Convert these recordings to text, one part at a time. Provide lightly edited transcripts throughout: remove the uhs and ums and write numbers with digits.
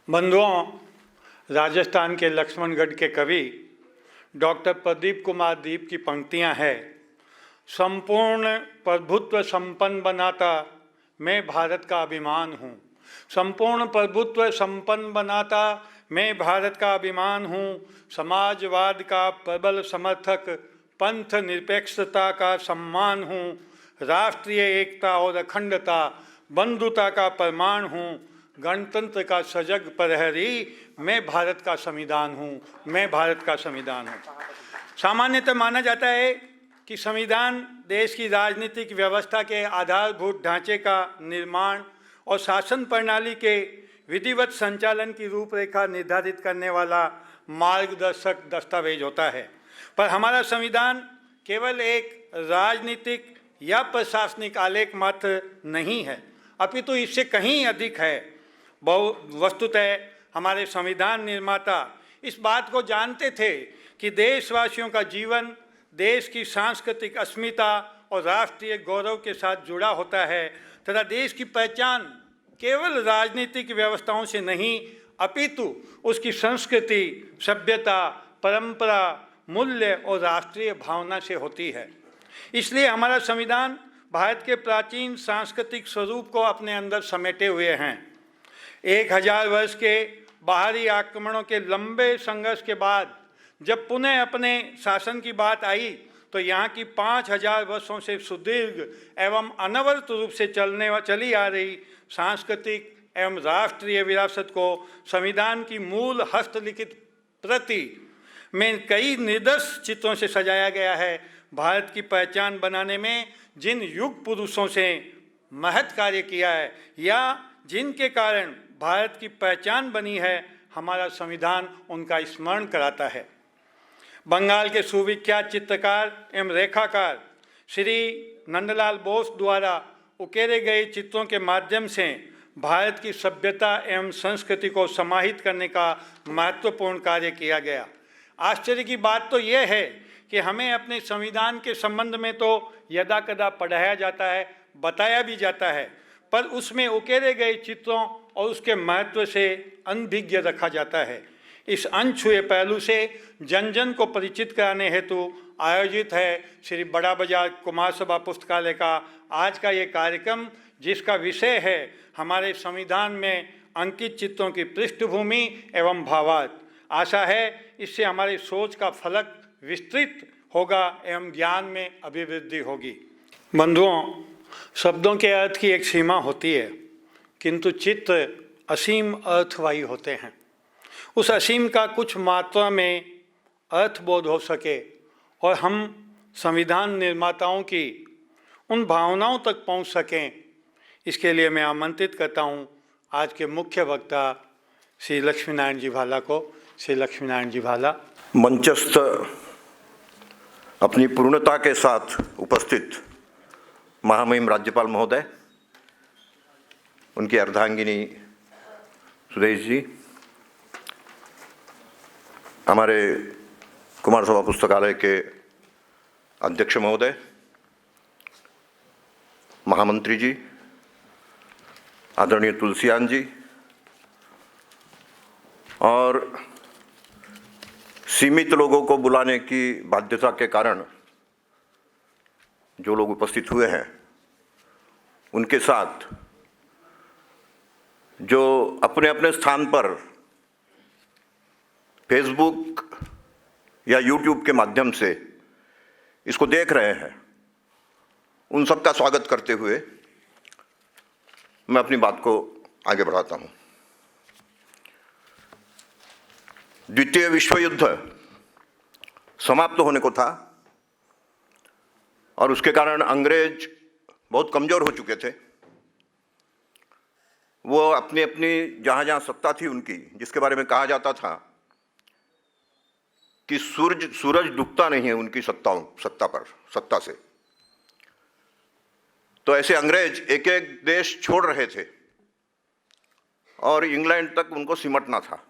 बंधुओं, राजस्थान के लक्ष्मणगढ़ के कवि डॉक्टर प्रदीप कुमार दीप की पंक्तियां हैं। संपूर्ण प्रभुत्व संपन्न बनाता मैं भारत का अभिमान हूँ। संपूर्ण प्रभुत्व संपन्न बनाता मैं भारत का अभिमान हूँ। समाजवाद का प्रबल समर्थक, पंथ निरपेक्षता का सम्मान हूँ। राष्ट्रीय एकता और अखंडता, बंधुता का प्रमाण हूँ। गणतंत्र का सजग प्रहरी मैं भारत का संविधान हूँ। मैं भारत का संविधान हूँ। सामान्यतः माना जाता है कि संविधान देश की राजनीतिक व्यवस्था के आधारभूत ढांचे का निर्माण और शासन प्रणाली के विधिवत संचालन की रूपरेखा निर्धारित करने वाला मार्गदर्शक दस्तावेज होता है। पर हमारा संविधान केवल एक राजनीतिक या प्रशासनिक आलेख मात्र नहीं है, अपितु इससे कहीं अधिक है। वस्तुतः हमारे संविधान निर्माता इस बात को जानते थे कि देशवासियों का जीवन देश की सांस्कृतिक अस्मिता और राष्ट्रीय गौरव के साथ जुड़ा होता है तथा देश की पहचान केवल राजनीतिक व्यवस्थाओं से नहीं अपितु उसकी संस्कृति, सभ्यता, परंपरा, मूल्य और राष्ट्रीय भावना से होती है। इसलिए हमारा संविधान भारत के प्राचीन सांस्कृतिक स्वरूप को अपने अंदर समेटे हुए हैं। 1000 वर्ष के बाहरी आक्रमणों के लंबे संघर्ष के बाद जब पुनः अपने शासन की बात आई तो यहाँ की 5000 वर्षों से सुदीर्घ एवं अनवरत रूप से चली आ रही सांस्कृतिक एवं राष्ट्रीय विरासत को संविधान की मूल हस्तलिखित प्रति में कई निर्दोष चित्रों से सजाया गया है। भारत की पहचान बनाने में जिन युग पुरुषों से महत् कार्य किया है या जिनके कारण भारत की पहचान बनी है, हमारा संविधान उनका स्मरण कराता है। बंगाल के सुविख्यात चित्रकार एवं रेखाकार श्री नंदलाल बोस द्वारा उकेरे गए चित्रों के माध्यम से भारत की सभ्यता एवं संस्कृति को समाहित करने का महत्वपूर्ण कार्य किया गया। आश्चर्य की बात तो यह है कि हमें अपने संविधान के संबंध में तो यदा कदा पढ़ाया जाता है, बताया भी जाता है, पर उसमें उकेरे गए चित्रों और उसके महत्व से अनभिज्ञ रखा जाता है। इस अनछुए पहलू से जन जन को परिचित कराने हेतु आयोजित है श्री बड़ा बाजार कुमार सभा पुस्तकालय का आज का ये कार्यक्रम, जिसका विषय है हमारे संविधान में अंकित चित्रों की पृष्ठभूमि एवं भावार्थ। आशा है इससे हमारी सोच का फलक विस्तृत होगा एवं ज्ञान में अभिवृद्धि होगी। बंधुओं, शब्दों के अर्थ की एक सीमा होती है, किंतु चित्र असीम अर्थवाही होते हैं। उस असीम का कुछ मात्रा में अर्थबोध हो सके और हम संविधान निर्माताओं की उन भावनाओं तक पहुंच सकें, इसके लिए मैं आमंत्रित करता हूं आज के मुख्य वक्ता श्री लक्ष्मीनारायण जी भाला को। श्री लक्ष्मीनारायण जी भाला। मंचस्थ अपनी पूर्णता के साथ उपस्थित महामहिम राज्यपाल महोदय, उनकी अर्धांगिनी सुदेश जी, हमारे कुमार सभा पुस्तकालय के अध्यक्ष महोदय, महामंत्री जी, आदरणीय तुलसीयान जी, और सीमित लोगों को बुलाने की बाध्यता के कारण जो लोग उपस्थित हुए हैं, उनके साथ जो अपने अपने स्थान पर फेसबुक या यूट्यूब के माध्यम से इसको देख रहे हैं, उन सबका स्वागत करते हुए मैं अपनी बात को आगे बढ़ाता हूं। द्वितीय विश्व युद्ध समाप्त होने को था और उसके कारण अंग्रेज बहुत कमजोर हो चुके थे। वो अपनी अपनी जहां सत्ता थी उनकी, जिसके बारे में कहा जाता था कि सूरज डूबता नहीं है उनकी सत्ता से, तो ऐसे अंग्रेज एक एक देश छोड़ रहे थे और इंग्लैंड तक उनको सिमटना था।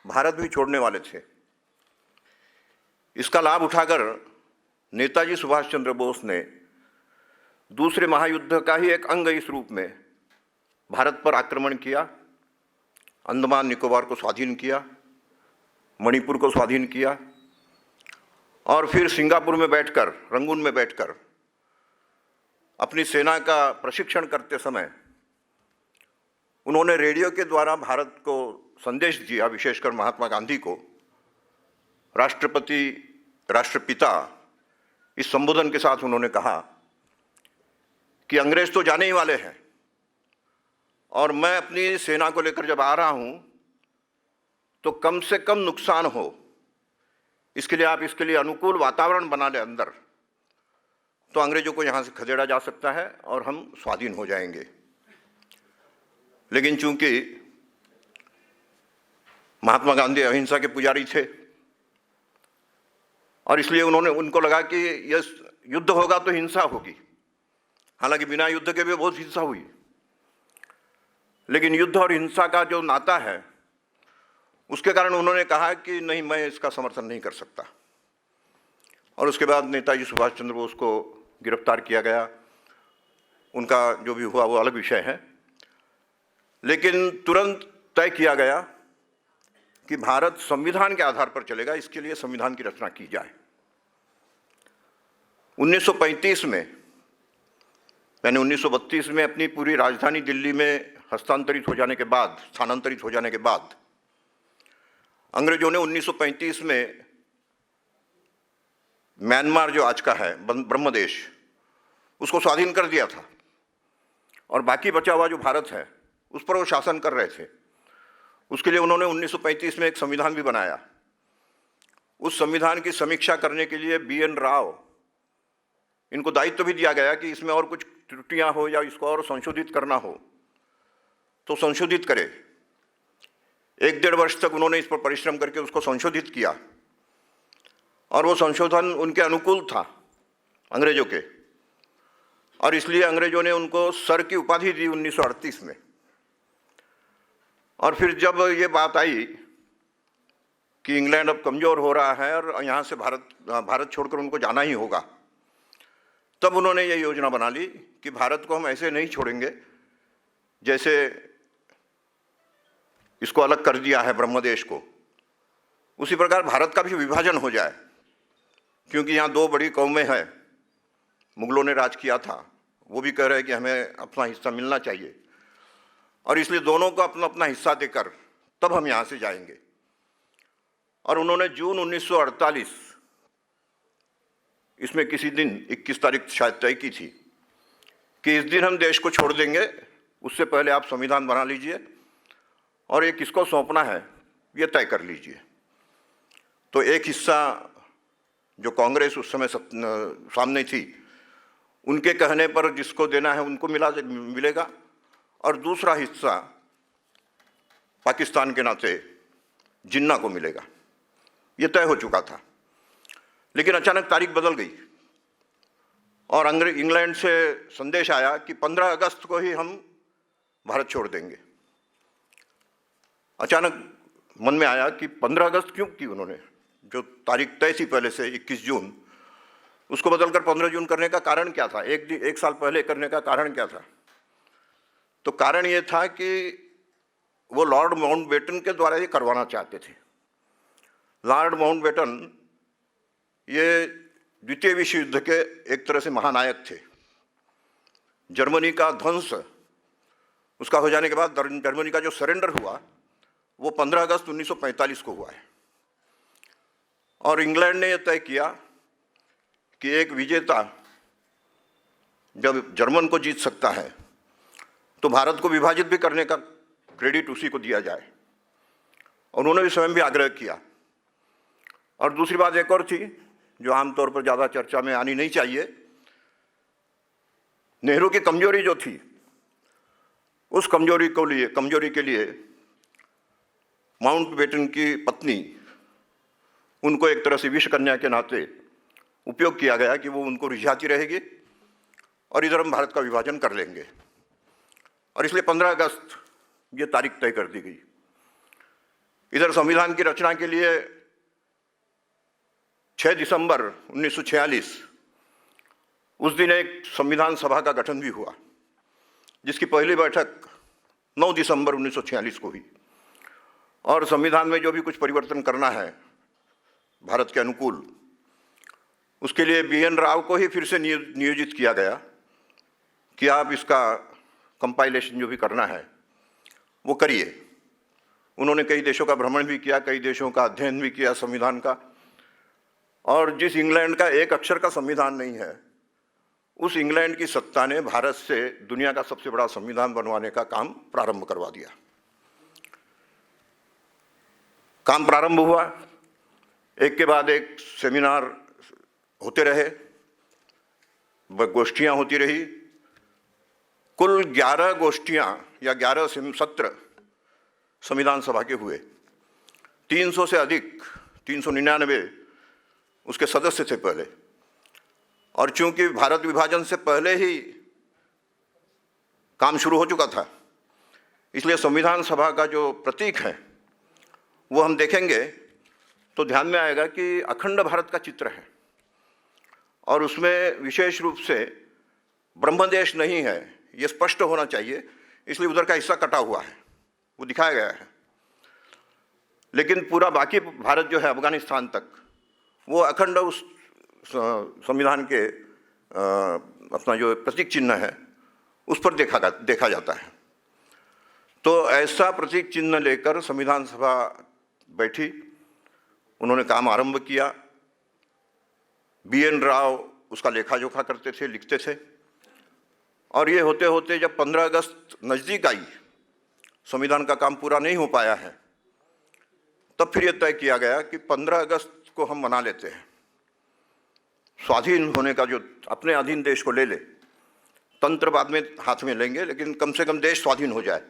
भारत भी छोड़ने वाले थे। इसका लाभ उठाकर नेताजी सुभाष चंद्र बोस ने दूसरे महायुद्ध का ही एक अंग इस रूप में भारत पर आक्रमण किया अंडमान निकोबार को स्वाधीन किया, मणिपुर को स्वाधीन किया और फिर सिंगापुर में बैठकर, रंगून में बैठकर अपनी सेना का प्रशिक्षण करते समय उन्होंने रेडियो के द्वारा भारत को संदेश दिया, विशेषकर महात्मा गांधी को, राष्ट्रपति, राष्ट्रपिता, इस संबोधन के साथ उन्होंने कहा कि अंग्रेज तो जाने ही वाले हैं और मैं अपनी सेना को लेकर जब आ रहा हूं तो कम से कम नुकसान हो, इसके लिए आप इसके लिए अनुकूल वातावरण बना लें अंदर, तो अंग्रेजों को यहां से खदेड़ा जा सकता है और हम स्वाधीन हो जाएंगे। लेकिन चूंकि महात्मा गांधी अहिंसा के पुजारी थे और इसलिए उनको लगा कि यह युद्ध होगा तो हिंसा होगी। हालांकि बिना युद्ध के भी बहुत हिंसा हुई, लेकिन युद्ध और हिंसा का जो नाता है उसके कारण उन्होंने कहा कि नहीं, मैं इसका समर्थन नहीं कर सकता। और उसके बाद नेताजी सुभाष चंद्र बोस को गिरफ्तार किया गया। उनका जो भी हुआ वो अलग विषय है, लेकिन तुरंत तय किया गया कि भारत संविधान के आधार पर चलेगा, इसके लिए संविधान की रचना की जाए। 1935 में, यानी 1932 में अपनी पूरी राजधानी दिल्ली में स्थानांतरित हो जाने के बाद अंग्रेजों ने 1935 में म्यांमार, जो आज का है ब्रह्मदेश, उसको स्वाधीन कर दिया था और बाकी बचा हुआ जो भारत है उस पर वो शासन कर रहे थे। उसके लिए उन्होंने 1935 में एक संविधान भी बनाया। उस संविधान की समीक्षा करने के लिए BN राव, इनको दायित्व भी दिया गया कि इसमें और कुछ त्रुटियां हो या इसको और संशोधित करना हो तो संशोधित करे। 1-1.5 वर्ष तक उन्होंने इस पर परिश्रम करके उसको संशोधित किया और वो संशोधन उनके अनुकूल था, अंग्रेजों के, और इसलिए अंग्रेजों ने उनको सर की उपाधि दी 1938 में। और फिर जब ये बात आई कि इंग्लैंड अब कमज़ोर हो रहा है और यहाँ से भारत छोड़कर उनको जाना ही होगा, तब उन्होंने ये योजना बना ली कि भारत को हम ऐसे नहीं छोड़ेंगे जैसे इसको अलग कर दिया है ब्रह्मदेश को, उसी प्रकार भारत का भी विभाजन हो जाए, क्योंकि यहाँ 2 बड़ी कौमें हैं। मुगलों ने राज किया था, वो भी कह रहे हैं कि हमें अपना हिस्सा मिलना चाहिए और इसलिए दोनों को अपना अपना हिस्सा देकर तब हम यहाँ से जाएंगे। और उन्होंने जून 1948, इसमें किसी दिन 21 तारीख शायद तय की थी कि इस दिन हम देश को छोड़ देंगे, उससे पहले आप संविधान बना लीजिए और ये किसको सौंपना है ये तय कर लीजिए। तो एक हिस्सा जो कांग्रेस उस समय सामने थी, उनके कहने पर जिसको देना है उनको मिलेगा और दूसरा हिस्सा पाकिस्तान के नाते जिन्ना को मिलेगा। ये तय हो चुका था, लेकिन अचानक तारीख बदल गई और इंग्लैंड से संदेश आया कि 15 अगस्त को ही हम भारत छोड़ देंगे। अचानक मन में आया कि 15 अगस्त क्यों की उन्होंने, जो तारीख तय थी पहले से 21 जून, उसको बदलकर 15 जून करने का कारण क्या था? एक साल पहले करने का कारण क्या था? तो कारण ये था कि वो लॉर्ड माउंटबेटन के द्वारा ये करवाना चाहते थे। लॉर्ड माउंटबेटन ये द्वितीय विश्व युद्ध के एक तरह से महानायक थे। जर्मनी का ध्वंस, उसका हो जाने के बाद जर्मनी का जो सरेंडर हुआ वो 15 अगस्त 1945 को हुआ है और इंग्लैंड ने यह तय किया कि एक विजेता जब जर्मन को जीत सकता है तो भारत को विभाजित भी करने का क्रेडिट उसी को दिया जाए, और उन्होंने भी स्वयं भी आग्रह किया। और दूसरी बात एक और थी जो आमतौर पर ज़्यादा चर्चा में आनी नहीं चाहिए। नेहरू की कमजोरी जो थी, उस कमजोरी के लिए माउंटबेटन की पत्नी, उनको एक तरह से विष कन्या के नाते उपयोग किया गया कि वो उनको रिझाती रहेगी और इधर हम भारत का विभाजन कर लेंगे, और इसलिए 15 अगस्त ये तारीख तय कर दी गई। इधर संविधान की रचना के लिए 6 दिसंबर 1946 उस दिन एक संविधान सभा का गठन भी हुआ, जिसकी पहली बैठक 9 दिसंबर 1946 को हुई और संविधान में जो भी कुछ परिवर्तन करना है भारत के अनुकूल, उसके लिए BN राव को ही फिर से नियोजित किया गया कि आप इसका कंपाइलेशन जो भी करना है वो करिए। उन्होंने कई देशों का भ्रमण भी किया, कई देशों का अध्ययन भी किया संविधान का, और जिस इंग्लैंड का एक अक्षर का संविधान नहीं है, उस इंग्लैंड की सत्ता ने भारत से दुनिया का सबसे बड़ा संविधान बनवाने का काम प्रारंभ करवा दिया। काम प्रारंभ हुआ, एक के बाद एक सेमिनार होते रहे, गोष्ठियां होती रही। कुल 11 गोष्ठियां या 11 सत्र संविधान सभा के हुए। 300 से अधिक, 399 उसके सदस्य थे पहले। और चूंकि भारत विभाजन से पहले ही काम शुरू हो चुका था, इसलिए संविधान सभा का जो प्रतीक है वो हम देखेंगे तो ध्यान में आएगा कि अखंड भारत का चित्र है, और उसमें विशेष रूप से ब्रह्मदेश नहीं है, ये स्पष्ट होना चाहिए, इसलिए उधर का हिस्सा कटा हुआ है, वो दिखाया गया है। लेकिन पूरा बाकी भारत जो है अफगानिस्तान तक, वो अखंड उस संविधान के अपना जो प्रतीक चिन्ह है उस पर देखा जाता है। तो ऐसा प्रतीक चिन्ह लेकर संविधान सभा बैठी, उन्होंने काम आरंभ किया। BN राव उसका लेखा जोखा करते थे, लिखते थे, और ये होते होते जब 15 अगस्त नज़दीक आई, संविधान का काम पूरा नहीं हो पाया है, तब फिर यह तय किया गया कि 15 अगस्त को हम मना लेते हैं। स्वाधीन होने का जो अपने अधीन देश को ले ले, तंत्र बाद में हाथ में लेंगे, लेकिन कम से कम देश स्वाधीन हो जाए।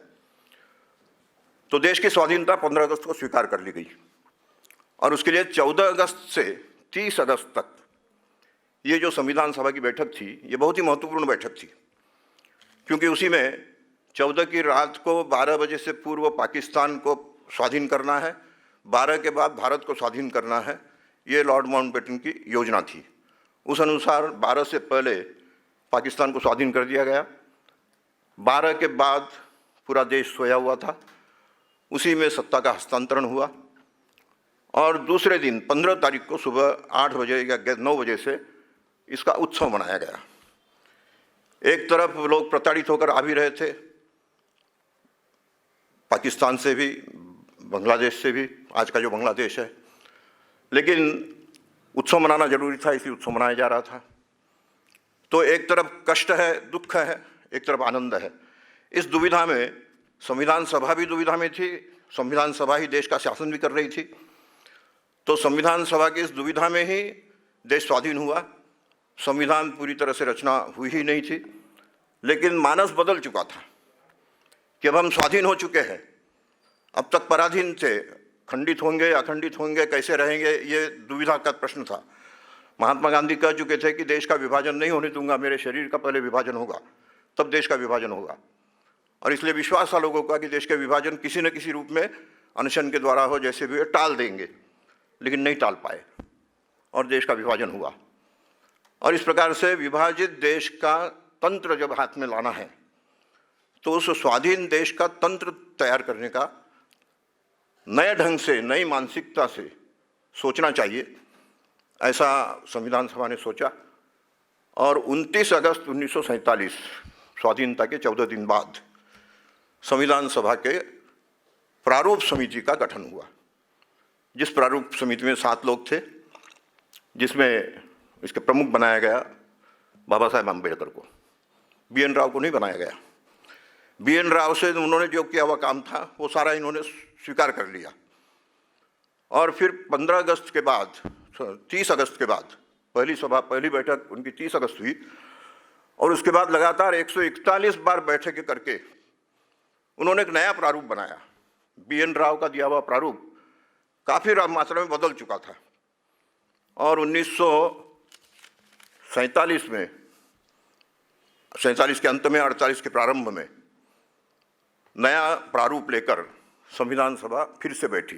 तो देश की स्वाधीनता 15 अगस्त को स्वीकार कर ली गई, और उसके लिए 14 अगस्त से 30 अगस्त तक ये जो संविधान सभा की बैठक थी, ये बहुत ही महत्वपूर्ण बैठक थी, क्योंकि उसी में 14 की रात को 12 बजे से पूर्व पाकिस्तान को स्वाधीन करना है, 12 के बाद भारत को स्वाधीन करना है, ये लॉर्ड माउंटबेटन की योजना थी। उस अनुसार 12 से पहले पाकिस्तान को स्वाधीन कर दिया गया। 12 के बाद पूरा देश सोया हुआ था, उसी में सत्ता का हस्तांतरण हुआ, और दूसरे दिन 15 तारीख को सुबह 8 बजे या 9 बजे से इसका उत्सव मनाया गया। एक तरफ लोग प्रताड़ित होकर आ भी रहे थे, पाकिस्तान से भी, बांग्लादेश से भी, आज का जो बांग्लादेश है, लेकिन उत्सव मनाना जरूरी था, इसलिए उत्सव मनाया जा रहा था। तो एक तरफ कष्ट है, दुख है, एक तरफ आनंद है। इस दुविधा में संविधान सभा भी दुविधा में थी, संविधान सभा ही देश का शासन भी कर रही थी। तो संविधान सभा की इस दुविधा में ही देश स्वाधीन हुआ। संविधान पूरी तरह से रचना हुई ही नहीं थी, लेकिन मानस बदल चुका था कि अब हम स्वाधीन हो चुके हैं। अब तक पराधीन थे, खंडित होंगे, अखंडित होंगे, कैसे रहेंगे, ये दुविधा का प्रश्न था। महात्मा गांधी कह चुके थे कि देश का विभाजन नहीं होने दूंगा, मेरे शरीर का पहले विभाजन होगा, तब देश का विभाजन होगा। और इसलिए विश्वास था लोगों का कि देश के विभाजन किसी न किसी रूप में अनशन के द्वारा हो, जैसे भी टाल देंगे, लेकिन नहीं टाल पाए और देश का विभाजन हुआ। और इस प्रकार से विभाजित देश का तंत्र जब हाथ में लाना है, तो उस स्वाधीन देश का तंत्र तैयार करने का नए ढंग से, नई मानसिकता से सोचना चाहिए, ऐसा संविधान सभा ने सोचा। और 29 अगस्त 1947 स्वाधीनता के 14 दिन बाद संविधान सभा के प्रारूप समिति का गठन हुआ, जिस प्रारूप समिति में 7 लोग थे, जिसमें इसके प्रमुख बनाया गया बाबा साहेब अम्बेडकर को। BN राव को नहीं बनाया गया। BN राव से उन्होंने जो किया हुआ काम था वो सारा इन्होंने स्वीकार कर लिया। और फिर 15 अगस्त के बाद, 30 अगस्त के बाद पहली बैठक उनकी 30 अगस्त हुई, और उसके बाद लगातार 141 बार बैठकें करके उन्होंने एक नया प्रारूप बनाया। BN राव का दिया हुआ प्रारूप काफ़ी मात्रा में बदल चुका था, और 1947 में, 47 के अंत में, 48 के प्रारंभ में नया प्रारूप लेकर संविधान सभा फिर से बैठी।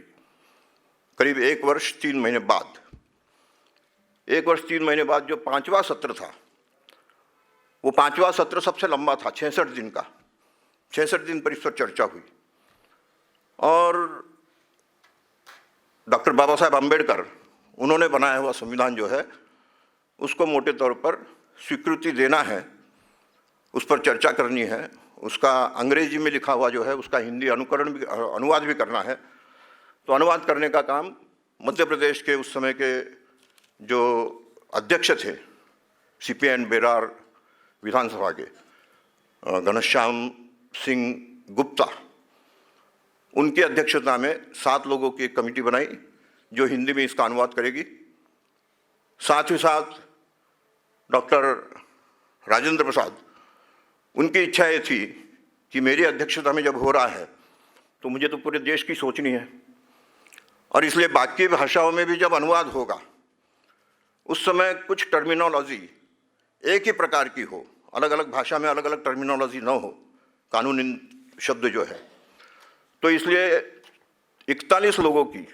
करीब 1 वर्ष 3 महीने बाद, 1 वर्ष 3 महीने बाद जो 5वां सत्र था, वो 5वां सत्र सबसे लंबा था, 66 दिन का। 66 दिन पर इस पर चर्चा हुई, और डॉक्टर बाबा साहेब आम्बेडकर उन्होंने बनाया हुआ संविधान जो है उसको मोटे तौर पर स्वीकृति देना है, उस पर चर्चा करनी है, उसका अंग्रेजी में लिखा हुआ जो है उसका हिंदी अनुवाद भी करना है। तो अनुवाद करने का काम मध्य प्रदेश के उस समय के जो अध्यक्ष थे CPN बेरार विधानसभा के, घनश्याम सिंह गुप्ता, उनकी अध्यक्षता में 7 लोगों की एक कमेटी बनाई जो हिंदी में इसका अनुवाद करेगी। साथ ही साथ डॉक्टर राजेंद्र प्रसाद, उनकी इच्छा ये थी कि मेरी अध्यक्षता में जब हो रहा है तो मुझे तो पूरे देश की सोचनी है, और इसलिए बाकी भाषाओं में भी जब अनुवाद होगा उस समय कुछ टर्मिनोलॉजी एक ही प्रकार की हो, अलग अलग भाषा में अलग अलग टर्मिनोलॉजी न हो, कानूनी शब्द जो है। तो इसलिए 41 लोगों की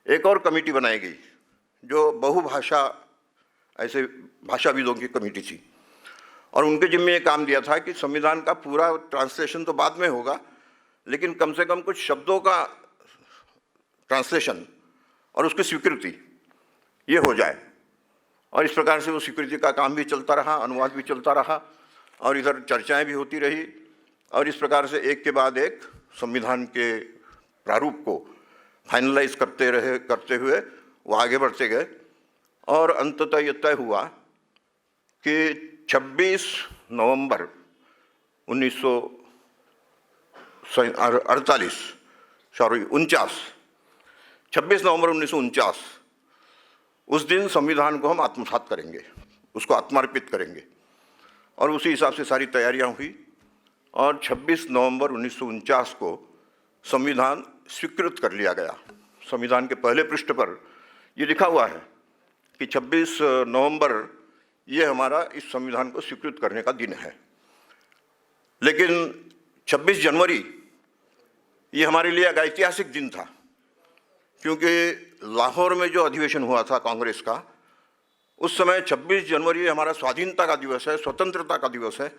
एक और कमेटी बनाई गई जो बहुभाषा ऐसे भाषाविदों की कमेटी थी, और उनके जिम्मे ये काम दिया था कि संविधान का पूरा ट्रांसलेशन तो बाद में होगा, लेकिन कम से कम कुछ शब्दों का ट्रांसलेशन और उसकी स्वीकृति ये हो जाए। और इस प्रकार से वो स्वीकृति का काम भी चलता रहा, अनुवाद भी चलता रहा, और इधर चर्चाएं भी होती रही, और इस प्रकार से एक के बाद एक संविधान के प्रारूप को फाइनलाइज करते हुए वो आगे बढ़ते गए। और अंततः ये तय हुआ कि 26 नवंबर 1949 उस दिन संविधान को हम आत्मसात करेंगे, उसको आत्मार्पित करेंगे, और उसी हिसाब से सारी तैयारियां हुई। और 26 नवंबर 1949 को संविधान स्वीकृत कर लिया गया। संविधान के पहले पृष्ठ पर ये लिखा हुआ है कि 26 नवंबर ये हमारा इस संविधान को स्वीकृत करने का दिन है। लेकिन 26 जनवरी ये हमारे लिए एक ऐतिहासिक दिन था, क्योंकि लाहौर में जो अधिवेशन हुआ था कांग्रेस का, उस समय 26 जनवरी हमारा स्वाधीनता का दिवस है, स्वतंत्रता का दिवस है,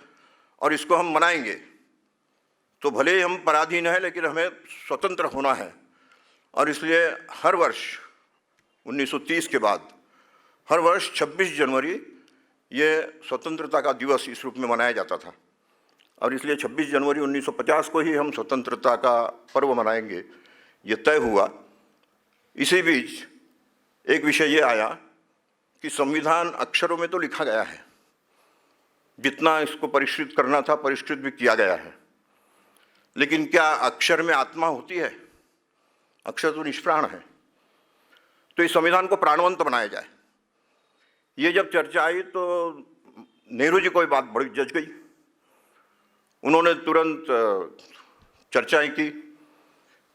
और इसको हम मनाएंगे। तो भले ही हम पराधीन हैं, लेकिन हमें स्वतंत्र होना है। और इसलिए हर वर्ष 1930 के बाद हर वर्ष 26 जनवरी ये स्वतंत्रता का दिवस इस रूप में मनाया जाता था, और इसलिए 26 जनवरी 1950 को ही हम स्वतंत्रता का पर्व मनाएंगे, ये तय हुआ। इसी बीच एक विषय ये आया कि संविधान अक्षरों में तो लिखा गया है, जितना इसको परिष्कृत करना था परिष्कृत भी किया गया है, लेकिन क्या अक्षर में आत्मा होती है? अक्षर तो निष्प्राण है। तो इस संविधान को प्राणवंत बनाया जाए, ये जब चर्चा आई तो नेहरू जी को ये बात बड़ी जच गई। उन्होंने तुरंत चर्चाएं की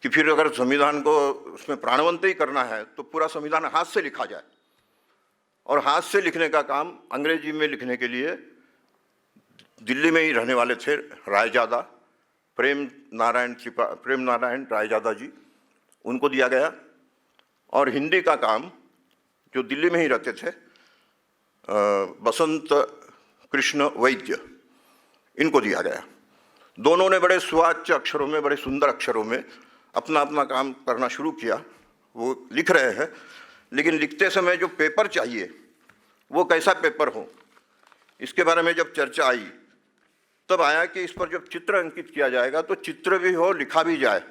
कि फिर अगर संविधान को उसमें प्राणवंत ही करना है तो पूरा संविधान हाथ से लिखा जाए। और हाथ से लिखने का काम अंग्रेजी में लिखने के लिए दिल्ली में ही रहने वाले थे रायजादा, प्रेम नारायण रायजादा जी, उनको दिया गया। और हिंदी का काम जो दिल्ली में ही रहते थे बसंत कृष्ण वैद्य, इनको दिया गया। दोनों ने बड़े सुवाच्य अक्षरों में, बड़े सुंदर अक्षरों में अपना अपना काम करना शुरू किया। वो लिख रहे हैं, लेकिन लिखते समय जो पेपर चाहिए वो कैसा पेपर हो, इसके बारे में जब चर्चा आई तब आया कि इस पर जब चित्र अंकित किया जाएगा तो चित्र भी हो, लिखा भी जाए।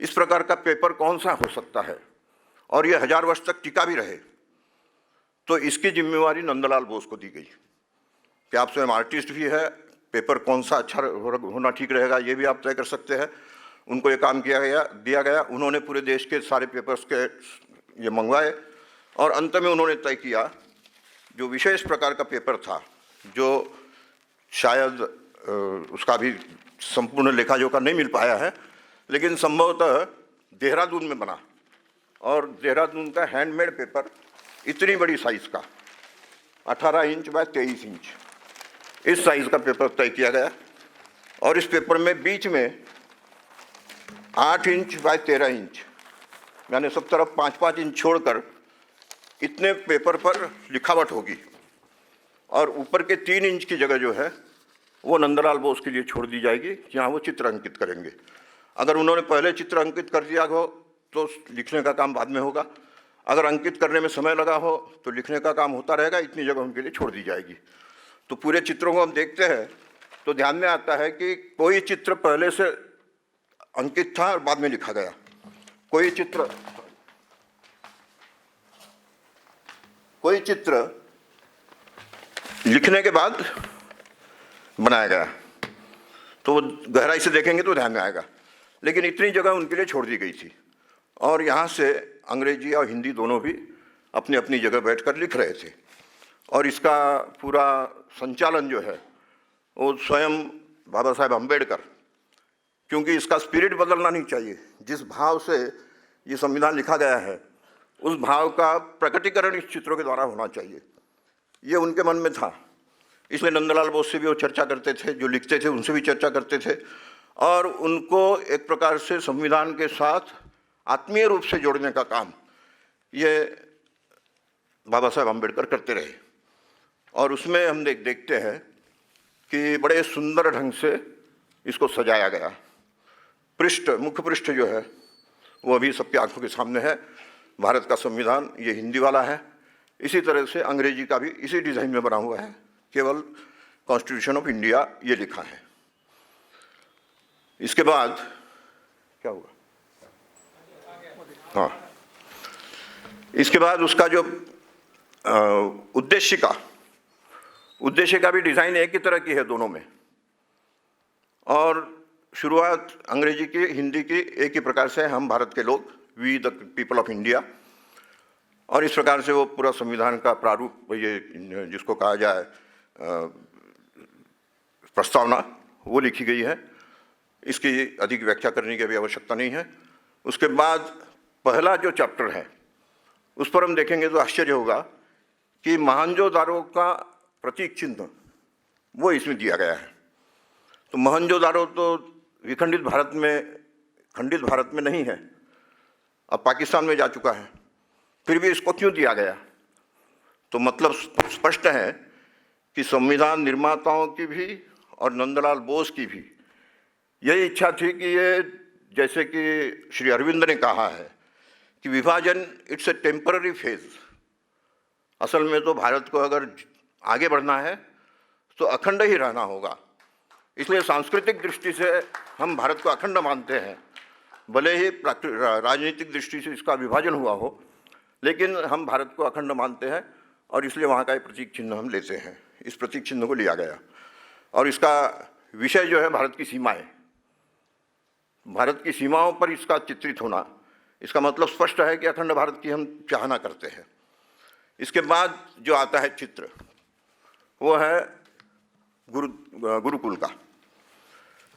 इस प्रकार का पेपर कौन सा हो सकता है और ये 1000 वर्ष तक टिका भी रहे। तो इसकी जिम्मेवारी नंदलाल बोस को दी गई कि आप स्वयं आर्टिस्ट भी है, पेपर कौन सा अच्छा होना ठीक रहेगा ये भी आप तय कर सकते हैं। उनको ये काम दिया गया। उन्होंने पूरे देश के सारे पेपर्स के ये मंगवाए, और अंत में उन्होंने तय किया जो विशेष प्रकार का पेपर था, जो शायद उसका भी संपूर्ण लेखा जोखा नहीं मिल पाया है, लेकिन संभवतः देहरादून में बना। और देहरादून का हैंडमेड पेपर इतनी बड़ी साइज़ का 18 इंच बाय 23 इंच, इस साइज़ का पेपर तय किया गया। और इस पेपर में बीच में 8 इंच बाय 13 इंच, यानी सब तरफ 5-5 इंच छोड़कर इतने पेपर पर लिखावट होगी। और ऊपर के 3 इंच की जगह जो है वो नंदलाल बोस के लिए छोड़ दी जाएगी, जहाँ वो चित्र अंकित करेंगे। अगर उन्होंने पहले चित्र अंकित कर दिया हो तो लिखने का काम बाद में होगा, अगर अंकित करने में समय लगा हो तो लिखने का काम होता रहेगा, इतनी जगह उनके लिए छोड़ दी जाएगी। तो पूरे चित्रों को हम देखते हैं तो ध्यान में आता है कि कोई चित्र पहले से अंकित था और बाद में लिखा गया, कोई चित्र लिखने के बाद बनाया गया। तो गहराई से देखेंगे तो ध्यान में आएगा, लेकिन इतनी जगह उनके लिए छोड़ दी गई थी और यहाँ से अंग्रेजी और हिंदी दोनों भी अपनी अपनी जगह बैठकर लिख रहे थे। और इसका पूरा संचालन जो है वो स्वयं बाबा साहेब अम्बेडकर, क्योंकि इसका स्पिरिट बदलना नहीं चाहिए, जिस भाव से ये संविधान लिखा गया है उस भाव का प्रकटीकरण इस चित्रों के द्वारा होना चाहिए, ये उनके मन में था। इसलिए नंदलाल बोस से भी वो चर्चा करते थे, जो लिखते थे उनसे भी चर्चा करते थे और उनको एक प्रकार से संविधान के साथ आत्मीय रूप से जोड़ने का काम ये बाबा साहेब अम्बेडकर करते रहे। और उसमें हम देखते हैं कि बड़े सुंदर ढंग से इसको सजाया गया। मुख्य पृष्ठ जो है वो अभी सबकी आंखों के सामने है। भारत का संविधान ये हिंदी वाला है, इसी तरह से अंग्रेजी का भी इसी डिज़ाइन में बना हुआ है, केवल कॉन्स्टिट्यूशन ऑफ इंडिया ये लिखा है। इसके बाद क्या हुआ? हाँ, इसके बाद उसका जो उद्देश्य का भी डिज़ाइन एक ही तरह की है दोनों में, और शुरुआत अंग्रेजी की हिंदी की एक ही प्रकार से, हम भारत के लोग, we the people of India, और इस प्रकार से वो पूरा संविधान का प्रारूप, ये जिसको कहा जाए प्रस्तावना, वो लिखी गई है। इसकी अधिक व्याख्या करने की भी आवश्यकता नहीं है। उसके बाद पहला जो चैप्टर है उस पर हम देखेंगे तो आश्चर्य होगा कि मोहनजोदारो का प्रतीक चिन्ह वो इसमें दिया गया है। तो मोहनजोदारो तो विखंडित भारत में, खंडित भारत में नहीं है, अब पाकिस्तान में जा चुका है, फिर भी इसको क्यों दिया गया? तो मतलब स्पष्ट है कि संविधान निर्माताओं की भी और नंदलाल बोस की भी यही इच्छा थी कि ये, जैसे कि श्री अरविंद ने कहा है कि विभाजन इट्स ए टेम्पररी फेज, असल में तो भारत को अगर आगे बढ़ना है तो अखंड ही रहना होगा। इसलिए सांस्कृतिक दृष्टि से हम भारत को अखंड मानते हैं, भले ही राजनीतिक दृष्टि से इसका विभाजन हुआ हो, लेकिन हम भारत को अखंड मानते हैं और इसलिए वहाँ का एक प्रतीक चिन्ह हम लेते हैं। इस प्रतीक चिन्ह को लिया गया और इसका विषय जो है भारत की सीमाएं, भारत की सीमाओं पर इसका चित्रित होना, इसका मतलब स्पष्ट है कि अखंड भारत की हम चाहना करते हैं। इसके बाद जो आता है चित्र वो है गुरुकुल का।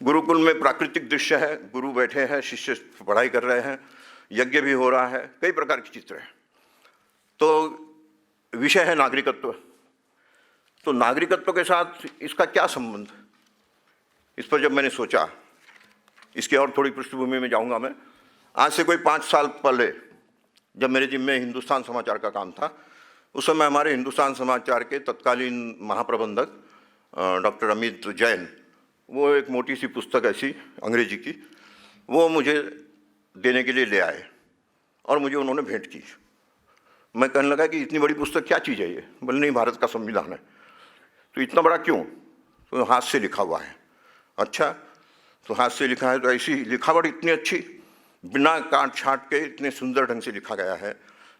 गुरुकुल में प्राकृतिक दृश्य है, गुरु बैठे हैं, शिष्य पढ़ाई कर रहे हैं, यज्ञ भी हो रहा है, कई प्रकार के चित्र हैं। तो विषय है नागरिकत्व। तो नागरिकत्व के साथ इसका क्या संबंध? इस पर जब मैंने सोचा, इसकी और थोड़ी पृष्ठभूमि में जाऊंगा मैं। आज से कोई 5 साल पहले जब मेरे जिम्मे हिंदुस्तान समाचार का काम था, उस समय हमारे हिंदुस्तान समाचार के तत्कालीन महाप्रबंधक डॉक्टर अमित जैन, वो एक मोटी सी पुस्तक ऐसी अंग्रेजी की, वो मुझे देने के लिए ले आए और मुझे उन्होंने भेंट की। मैं कहने लगा कि इतनी बड़ी पुस्तक क्या चीज़ है ये? बोले नहीं, भारत का संविधान है। तो इतना बड़ा क्यों? तो हाथ से लिखा हुआ है। अच्छा, तो हाथ से लिखा है तो ऐसी लिखावट इतनी अच्छी, बिना काट छाँट के इतने सुंदर ढंग से लिखा गया है,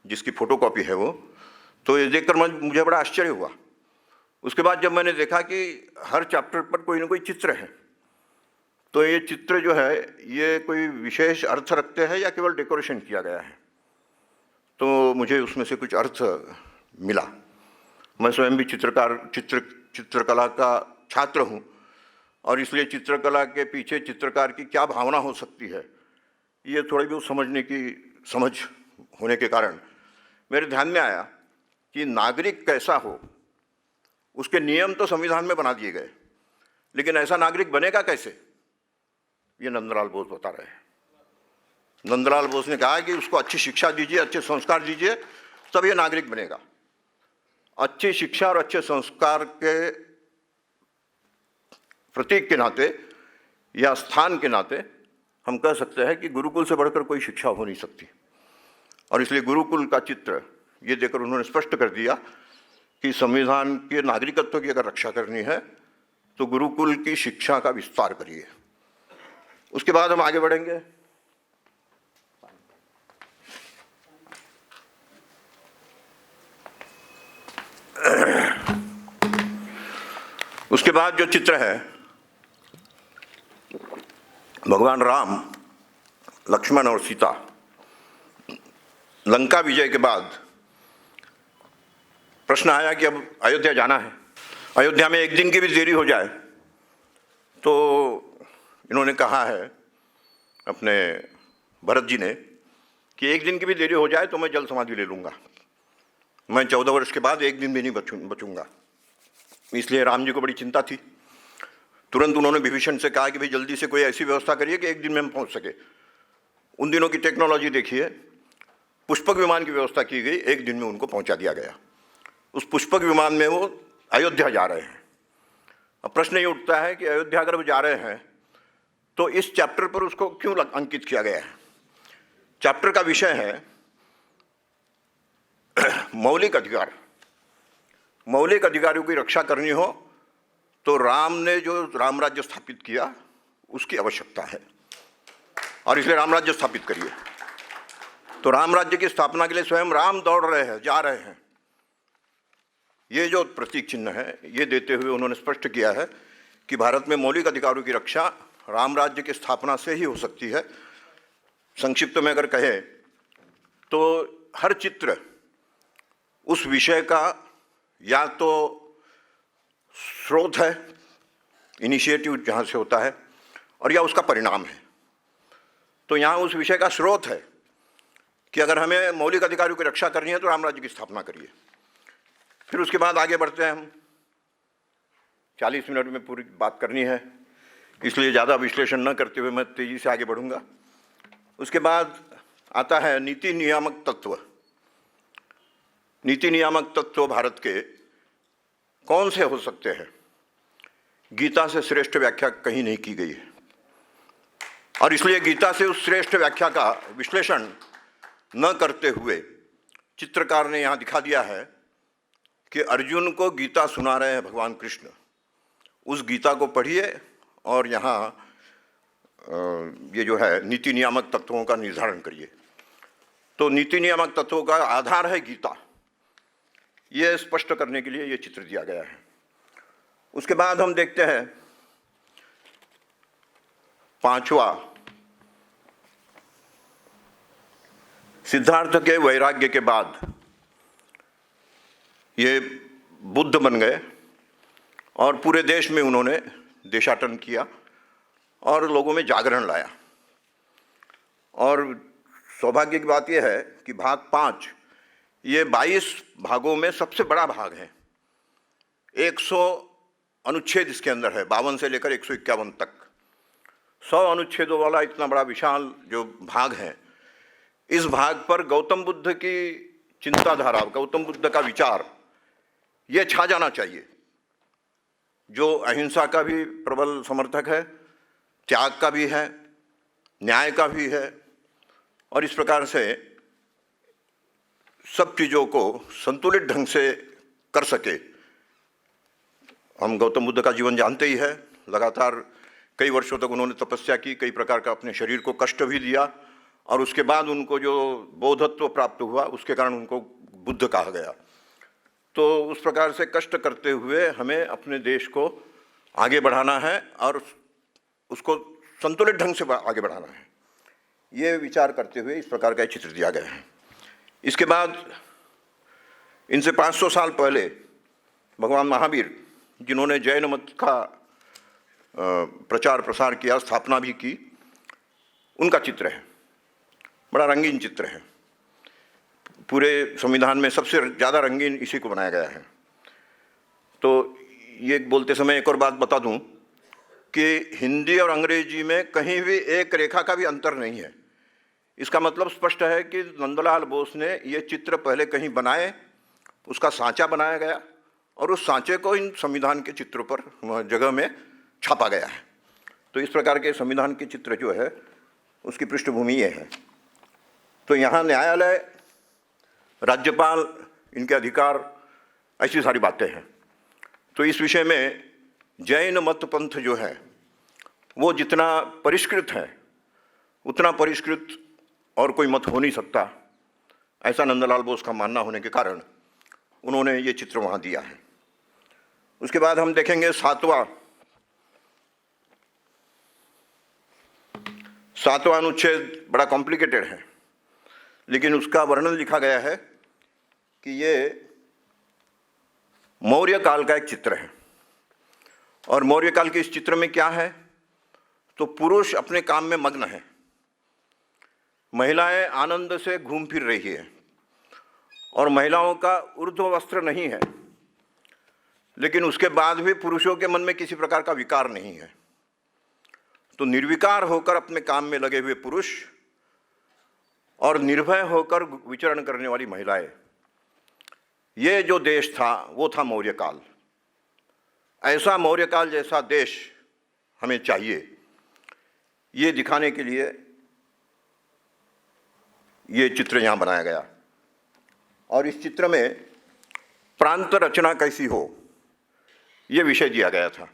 जिसकी फ़ोटोकॉपी है वो। तो ये देखकर मुझे बड़ा आश्चर्य हुआ। उसके बाद जब मैंने देखा कि हर चैप्टर पर कोई ना कोई चित्र है, तो ये चित्र जो है ये कोई विशेष अर्थ रखते हैं या केवल डेकोरेशन किया गया है? तो मुझे उसमें से कुछ अर्थ मिला। मैं स्वयं भी चित्रकला का छात्र हूँ और इसलिए चित्रकला के पीछे चित्रकार की क्या भावना हो सकती है, ये थोड़ी बहुत समझ होने के कारण मेरे ध्यान में आया कि नागरिक कैसा हो, उसके नियम तो संविधान में बना दिए गए, लेकिन ऐसा नागरिक बनेगा कैसे, ये नंदलाल बोस बता रहे हैं। नंदलाल बोस ने कहा कि उसको अच्छी शिक्षा दीजिए, अच्छे संस्कार दीजिए, तब ये नागरिक बनेगा। अच्छी शिक्षा और अच्छे संस्कार के प्रतीक के नाते या स्थान के नाते हम कह सकते हैं कि गुरुकुल से बढ़कर कोई शिक्षा हो नहीं सकती। और इसलिए गुरुकुल का चित्र ये देकर उन्होंने स्पष्ट कर दिया कि संविधान के नागरिकत्व की अगर रक्षा करनी है तो गुरुकुल की शिक्षा का विस्तार करिए। उसके बाद हम आगे बढ़ेंगे। उसके बाद जो चित्र है, भगवान राम, लक्ष्मण और सीता लंका विजय के बाद प्रश्न आया कि अब अयोध्या जाना है। अयोध्या में एक दिन की भी देरी हो जाए तो इन्होंने कहा है अपने भरत जी ने कि एक दिन की भी देरी हो जाए तो मैं जल समाधि ले लूँगा, मैं 14 वर्ष के बाद एक दिन भी नहीं बचूंगा। इसलिए राम जी को बड़ी चिंता थी। तुरंत उन्होंने विभीषण से कहा कि भाई जल्दी से कोई ऐसी व्यवस्था करिए कि एक दिन में हम पहुंच सके। उन दिनों की टेक्नोलॉजी देखिए, पुष्पक विमान की व्यवस्था की गई, एक दिन में उनको पहुंचा दिया गया। उस पुष्पक विमान में वो अयोध्या जा रहे हैं। अब प्रश्न ये उठता है कि अयोध्या अगर वो जा रहे हैं तो इस चैप्टर पर उसको क्यों अंकित किया गया है। चैप्टर का विषय है मौलिक अधिकार। मौलिक अधिकारों की रक्षा करनी हो तो राम ने जो राम राज्य स्थापित किया उसकी आवश्यकता है, और इसलिए राम राज्य स्थापित करिए। तो राम राज्य की स्थापना के लिए स्वयं राम दौड़ रहे हैं, जा रहे हैं। ये जो प्रतीक चिन्ह है ये देते हुए उन्होंने स्पष्ट किया है कि भारत में मौलिक अधिकारों की रक्षा राम राज्य की स्थापना से ही हो सकती है। संक्षिप्त में अगर कहें तो हर चित्र उस विषय का या तो स्रोत है, इनिशिएटिव जहाँ से होता है, और या उसका परिणाम है। तो यहाँ उस विषय का स्रोत है कि अगर हमें मौलिक अधिकारों की रक्षा करनी है तो राम राज्य की स्थापना करिए। फिर उसके बाद आगे बढ़ते हैं। हम 40 मिनट में पूरी बात करनी है, इसलिए ज़्यादा विश्लेषण न करते हुए मैं तेज़ी से आगे बढ़ूँगा। उसके बाद आता है नीति नियामक तत्व। नीति नियामक तत्व भारत के कौन से हो सकते हैं? गीता से श्रेष्ठ व्याख्या कहीं नहीं की गई है, और इसलिए गीता से उस श्रेष्ठ व्याख्या का विश्लेषण न करते हुए चित्रकार ने यहाँ दिखा दिया है कि अर्जुन को गीता सुना रहे हैं भगवान कृष्ण। उस गीता को पढ़िए और यहाँ ये जो है नीति नियामक तत्वों का निर्धारण करिए। तो नीति नियामक तत्वों का आधार है गीता, ये स्पष्ट करने के लिए ये चित्र दिया गया है। उसके बाद हम देखते हैं पांचवा, सिद्धार्थ के वैराग्य के बाद ये बुद्ध बन गए और पूरे देश में उन्होंने देशाटन किया और लोगों में जागरण लाया। और सौभाग्य की बात यह है कि भाग 5 ये 22 भागों में सबसे बड़ा भाग है। 100 अनुच्छेद इसके अंदर है, 52 से लेकर 151 तक 100 अनुच्छेदों वाला इतना बड़ा विशाल जो भाग है। इस भाग पर गौतम बुद्ध की चिंताधारा, गौतम बुद्ध का विचार ये छा जाना चाहिए, जो अहिंसा का भी प्रबल समर्थक है, त्याग का भी है, न्याय का भी है, और इस प्रकार से सब चीज़ों को संतुलित ढंग से कर सके। हम गौतम बुद्ध का जीवन जानते ही है। लगातार कई वर्षों तक उन्होंने तपस्या की, कई प्रकार का अपने शरीर को कष्ट भी दिया, और उसके बाद उनको जो बोधत्व प्राप्त हुआ उसके कारण उनको बुद्ध कहा गया। तो उस प्रकार से कष्ट करते हुए हमें अपने देश को आगे बढ़ाना है और उसको संतुलित ढंग से आगे बढ़ाना है। ये विचार करते हुए इस प्रकार का चित्र दिया गया है। इसके बाद इनसे 500 साल पहले भगवान महावीर, जिन्होंने जैन मत का प्रचार प्रसार किया, स्थापना भी की, उनका चित्र है। बड़ा रंगीन चित्र है। पूरे संविधान में सबसे ज़्यादा रंगीन इसी को बनाया गया है। तो ये बोलते समय एक और बात बता दूं कि हिंदी और अंग्रेजी में कहीं भी एक रेखा का भी अंतर नहीं है। इसका मतलब स्पष्ट है कि नंदलाल बोस ने ये चित्र पहले कहीं बनाए, उसका सांचा बनाया गया और उस सांचे को इन संविधान के चित्रों पर जगह में छापा गया है। तो इस प्रकार के संविधान के चित्र जो है उसकी पृष्ठभूमि ये है। तो यहाँ न्यायालय, राज्यपाल, इनके अधिकार, ऐसी सारी बातें हैं। तो इस विषय में जैन मत पंथ जो है वो जितना परिष्कृत है उतना परिष्कृत और कोई मत हो नहीं सकता, ऐसा नंदलाल बोस का मानना होने के कारण उन्होंने ये चित्र वहाँ दिया है। उसके बाद हम देखेंगे सातवां अनुच्छेद बड़ा कॉम्प्लिकेटेड है, लेकिन उसका वर्णन लिखा गया है कि ये मौर्य काल का एक चित्र है। और मौर्य काल के इस चित्र में क्या है, तो पुरुष अपने काम में मग्न है, महिलाएं आनंद से घूम फिर रही है, और महिलाओं का ऊर्ध्व वस्त्र नहीं है, लेकिन उसके बाद भी पुरुषों के मन में किसी प्रकार का विकार नहीं है। तो निर्विकार होकर अपने काम में लगे हुए पुरुष और निर्भय होकर विचरण करने वाली महिलाएं, ये जो देश था वो था मौर्य काल। ऐसा मौर्य काल जैसा देश हमें चाहिए, ये दिखाने के लिए ये चित्र यहाँ बनाया गया। और इस चित्र में प्रांत रचना कैसी हो, ये विषय दिया गया था।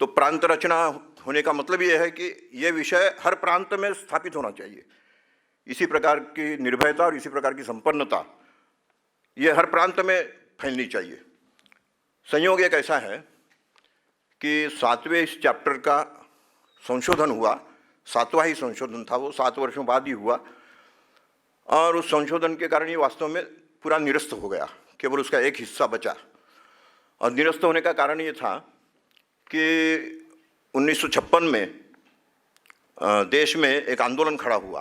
तो प्रांत रचना होने का मतलब ये है कि ये विषय हर प्रांत में स्थापित होना चाहिए। इसी प्रकार की निर्भयता और इसी प्रकार की संपन्नता ये हर प्रांत में फैलनी चाहिए। संयोग एक ऐसा है कि 7वें इस चैप्टर का संशोधन हुआ, 7वां ही संशोधन था, वो 7 वर्षों बाद ही हुआ, और उस संशोधन के कारण ये वास्तव में पूरा निरस्त हो गया, केवल उसका एक हिस्सा बचा। और निरस्त होने का कारण ये था कि 1956 में देश में एक आंदोलन खड़ा हुआ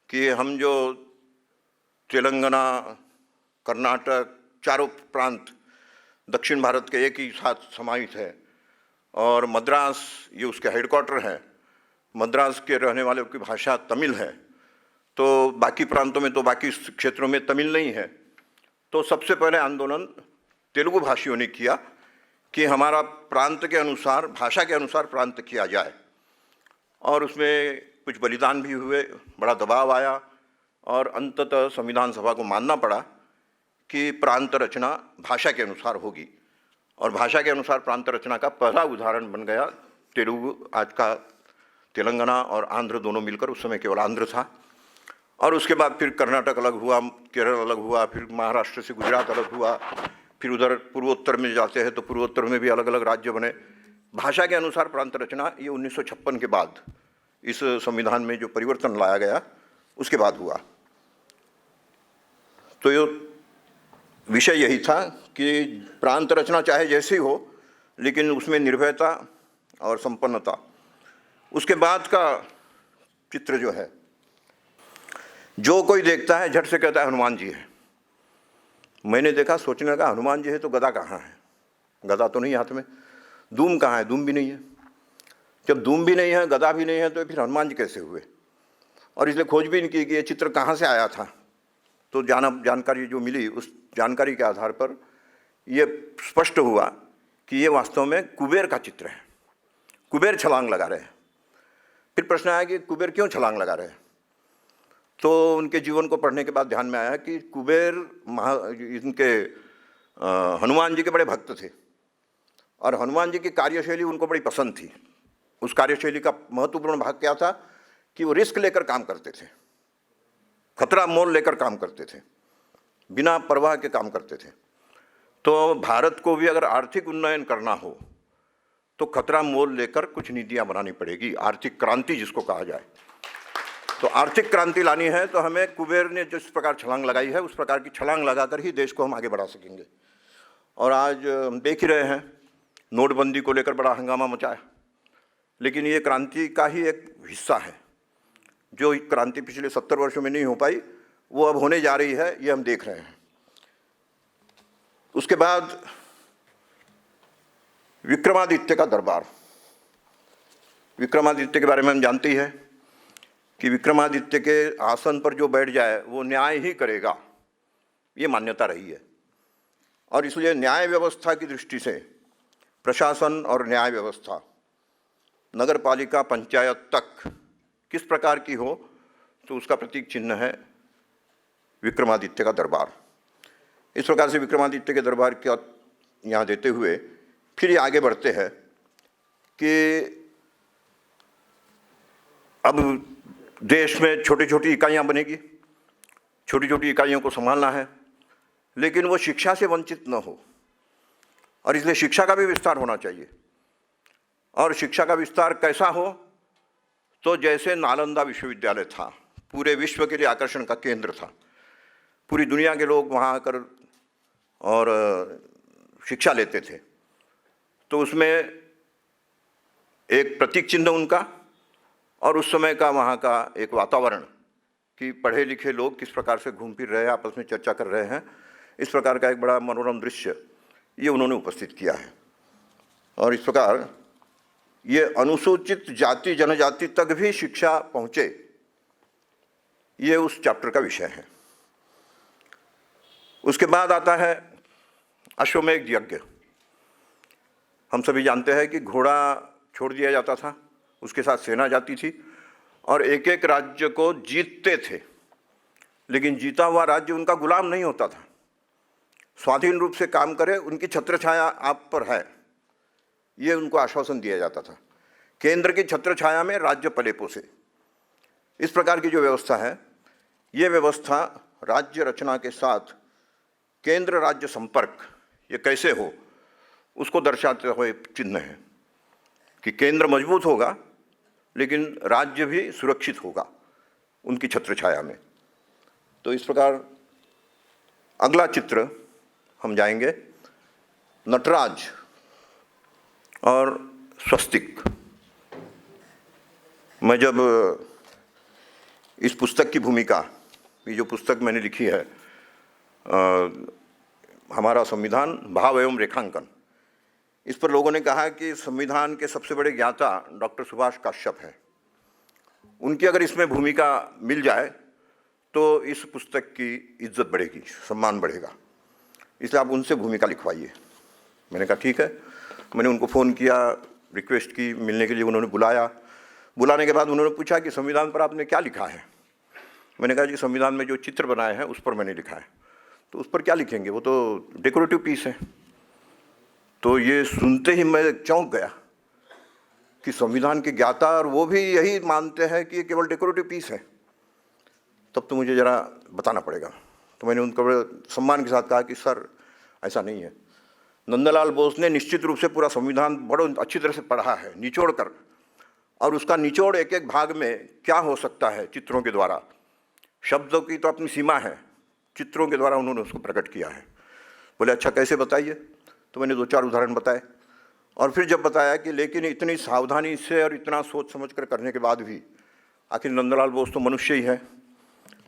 कि हम जो तेलंगाना, कर्नाटक, चारों प्रांत दक्षिण भारत के एक ही साथ समाहित है, और मद्रास ये उसके हेडक्वार्टर है, मद्रास के रहने वालों की भाषा तमिल है, तो बाकी प्रांतों में, तो बाकी क्षेत्रों में तमिल नहीं है। तो सबसे पहले आंदोलन तेलुगु भाषियों ने किया कि हमारा प्रांत के अनुसार, भाषा के अनुसार प्रांत किया जाए, और उसमें कुछ बलिदान भी हुए, बड़ा दबाव आया, और अंततः संविधान सभा को मानना पड़ा कि प्रांत रचना भाषा के अनुसार होगी। और भाषा के अनुसार प्रांत रचना का पहला उदाहरण बन गया तेलुगु, आज का तेलंगाना और आंध्र दोनों मिलकर, उस समय केवल आंध्र था। और उसके बाद फिर कर्नाटक अलग हुआ, केरल अलग हुआ, फिर महाराष्ट्र से गुजरात अलग हुआ, फिर उधर पूर्वोत्तर में जाते हैं तो पूर्वोत्तर में भी अलग अलग राज्य बने। भाषा के अनुसार प्रांत रचना ये 1956 के बाद इस संविधान में जो परिवर्तन लाया गया उसके बाद हुआ। तो ये विषय यही था कि प्रांत रचना चाहे जैसी हो, लेकिन उसमें निर्भयता और संपन्नता। उसके बाद का चित्र जो है, जो कोई देखता है झट से कहता है हनुमान जी है। मैंने देखा, सोचने लगा हनुमान जी है तो गदा कहाँ है? गदा तो नहीं हाथ में। दूम कहाँ है? दूम भी नहीं है। जब दूम भी नहीं है, गदा भी नहीं है, तो फिर हनुमान जी कैसे हुए? और इसलिए खोजबीन की कि ये चित्र कहाँ से आया था। तो जानकारी जो मिली, उस जानकारी के आधार पर ये स्पष्ट हुआ कि ये वास्तव में कुबेर का चित्र है। कुबेर छलांग लगा रहे हैं। फिर प्रश्न आया कि कुबेर क्यों छलांग लगा रहे हैं? तो उनके जीवन को पढ़ने के बाद ध्यान में आया कि कुबेर इनके हनुमान जी के बड़े भक्त थे, और हनुमान जी की कार्यशैली उनको बड़ी पसंद थी। उस कार्यशैली का महत्वपूर्ण भाग क्या था कि वो रिस्क लेकर काम करते थे, खतरा मोल लेकर काम करते थे, बिना परवाह के काम करते थे। तो भारत को भी अगर आर्थिक उन्नयन करना हो तो खतरा मोल लेकर कुछ नीतियां बनानी पड़ेगी, आर्थिक क्रांति जिसको कहा जाए। तो आर्थिक क्रांति लानी है तो हमें कुबेर ने जिस प्रकार छलांग लगाई है उस प्रकार की छलांग लगाकर ही देश को हम आगे बढ़ा सकेंगे। और आज हम देख ही रहे हैं, नोटबंदी को लेकर बड़ा हंगामा मचा है, लेकिन ये क्रांति का ही एक हिस्सा है। जो क्रांति पिछले 70 वर्षों में नहीं हो पाई, वो अब होने जा रही है, ये हम देख रहे हैं। उसके बाद विक्रमादित्य का दरबार। विक्रमादित्य के बारे में हम जानते ही हैं कि विक्रमादित्य के आसन पर जो बैठ जाए वो न्याय ही करेगा, ये मान्यता रही है। और इसलिए न्याय व्यवस्था की दृष्टि से प्रशासन और न्याय व्यवस्था, नगर पालिका, पंचायत तक किस प्रकार की हो, तो उसका प्रतीक चिन्ह है विक्रमादित्य का दरबार। इस प्रकार से विक्रमादित्य के दरबार का यहाँ देते हुए फिर ये आगे बढ़ते हैं कि अब देश में छोटी छोटी इकाइयाँ बनेगी, छोटी छोटी इकाइयों को संभालना है, लेकिन वो शिक्षा से वंचित न हो, और इसलिए शिक्षा का भी विस्तार होना चाहिए। और शिक्षा का विस्तार कैसा हो, तो जैसे नालंदा विश्वविद्यालय था, पूरे विश्व के लिए आकर्षण का केंद्र था, पूरी दुनिया के लोग वहाँ आकर और शिक्षा लेते थे, तो उसमें एक प्रतीक चिन्ह उनका और उस समय का वहाँ का एक वातावरण कि पढ़े लिखे लोग किस प्रकार से घूम फिर रहे हैं, आपस में चर्चा कर रहे हैं, इस प्रकार का एक बड़ा मनोरम दृश्य ये उन्होंने उपस्थित किया है। और इस प्रकार ये अनुसूचित जाति जनजाति तक भी शिक्षा पहुँचे, ये उस चैप्टर का विषय है। उसके बाद आता है अश्वमेध यज्ञ। हम सभी जानते हैं कि घोड़ा छोड़ दिया जाता था, उसके साथ सेना जाती थी और एक एक राज्य को जीतते थे, लेकिन जीता हुआ राज्य उनका गुलाम नहीं होता था, स्वाधीन रूप से काम करे, उनकी छत्रछाया आप पर है, ये उनको आश्वासन दिया जाता था। केंद्र की छत्रछाया में राज्य पले पोसे, इस प्रकार की जो व्यवस्था है, ये व्यवस्था राज्य रचना के साथ केंद्र राज्य संपर्क ये कैसे हो, उसको दर्शाते हुए चिन्ह है कि केंद्र मजबूत होगा लेकिन राज्य भी सुरक्षित होगा उनकी छत्रछाया में। तो इस प्रकार अगला चित्र हम जाएंगे, नटराज और स्वस्तिक। मैं जब इस पुस्तक की भूमिका, ये जो पुस्तक मैंने लिखी है हमारा संविधान भाव एवं रेखांकन, इस पर लोगों ने कहा कि संविधान के सबसे बड़े ज्ञाता डॉक्टर सुभाष काश्यप हैं, उनकी अगर इसमें भूमिका मिल जाए तो इस पुस्तक की इज्जत बढ़ेगी, सम्मान बढ़ेगा, इसलिए आप उनसे भूमिका लिखवाइए। मैंने कहा ठीक है। मैंने उनको फ़ोन किया, रिक्वेस्ट की, मिलने के लिए उन्होंने बुलाया। बुलाने के बाद उन्होंने पूछा कि संविधान पर आपने क्या लिखा है। मैंने कहा जी संविधान में जो चित्र बनाए हैं उस पर मैंने लिखा है। तो उस पर क्या लिखेंगे, वो तो डेकोरेटिव पीस है। तो ये सुनते ही मैं चौंक गया कि संविधान के ज्ञाता और वो भी यही मानते हैं कि ये केवल डेकोरेटिव पीस है, तब तो मुझे ज़रा बताना पड़ेगा। तो मैंने उनको बड़े सम्मान के साथ कहा कि सर ऐसा नहीं है, नंदलाल बोस ने निश्चित रूप से पूरा संविधान बड़े अच्छी तरह से पढ़ा है निचोड़ कर, और उसका निचोड़ एक एक भाग में क्या हो सकता है चित्रों के द्वारा, शब्दों की तो अपनी सीमा है, चित्रों के द्वारा उन्होंने उसको प्रकट किया है। बोले अच्छा कैसे बताइए। तो मैंने 2-4 उदाहरण बताए, और फिर जब बताया कि लेकिन इतनी सावधानी से और इतना सोच समझ कर करने के बाद भी आखिर नंदलाल बोस तो मनुष्य ही है,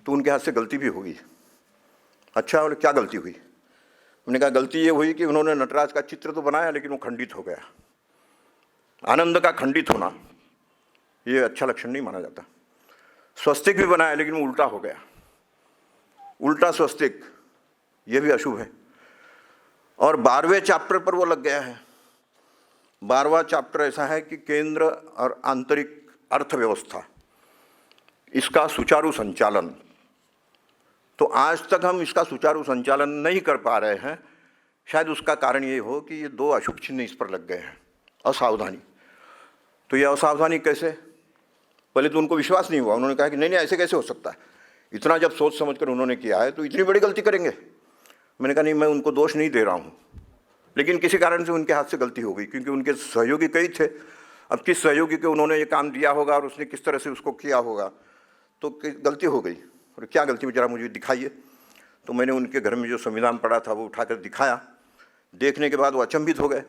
तो उनके हाथ से गलती भी होगी। अच्छा, और क्या गलती हुई। मैंने कहा गलती ये हुई कि उन्होंने नटराज का चित्र तो बनाया लेकिन वो खंडित हो गया। आनंद का खंडित होना ये अच्छा लक्षण नहीं माना जाता। स्वस्तिक भी बनाया लेकिन वो उल्टा हो गया, उल्टा स्वस्तिक, ये भी अशुभ है। और 12वें चैप्टर पर वो लग गया है। 12वां चैप्टर ऐसा है कि केंद्र और आंतरिक अर्थव्यवस्था, इसका सुचारू संचालन। तो आज तक हम इसका सुचारू संचालन नहीं कर पा रहे हैं, शायद उसका कारण ये हो कि ये 2 अशुभ चिन्ह इस पर लग गए हैं, असावधानी। तो ये असावधानी कैसे, पहले तो उनको विश्वास नहीं हुआ, उन्होंने कहा कि नहीं नहीं ऐसे कैसे हो सकता है, इतना जब सोच समझ कर उन्होंने किया है तो इतनी बड़ी गलती करेंगे। मैंने कहा नहीं, मैं उनको दोष नहीं दे रहा हूँ, लेकिन किसी कारण से उनके हाथ से गलती हो गई, क्योंकि उनके सहयोगी कई थे। अब किस सहयोगी को उन्होंने ये काम दिया होगा और उसने किस तरह से उसको किया होगा, तो गलती हो गई। और क्या गलती हुई, जरा मुझे दिखाइए। तो मैंने उनके घर में जो संविधान पड़ा था वो उठाकर दिखाया। देखने के बाद वो अचंभित हो गए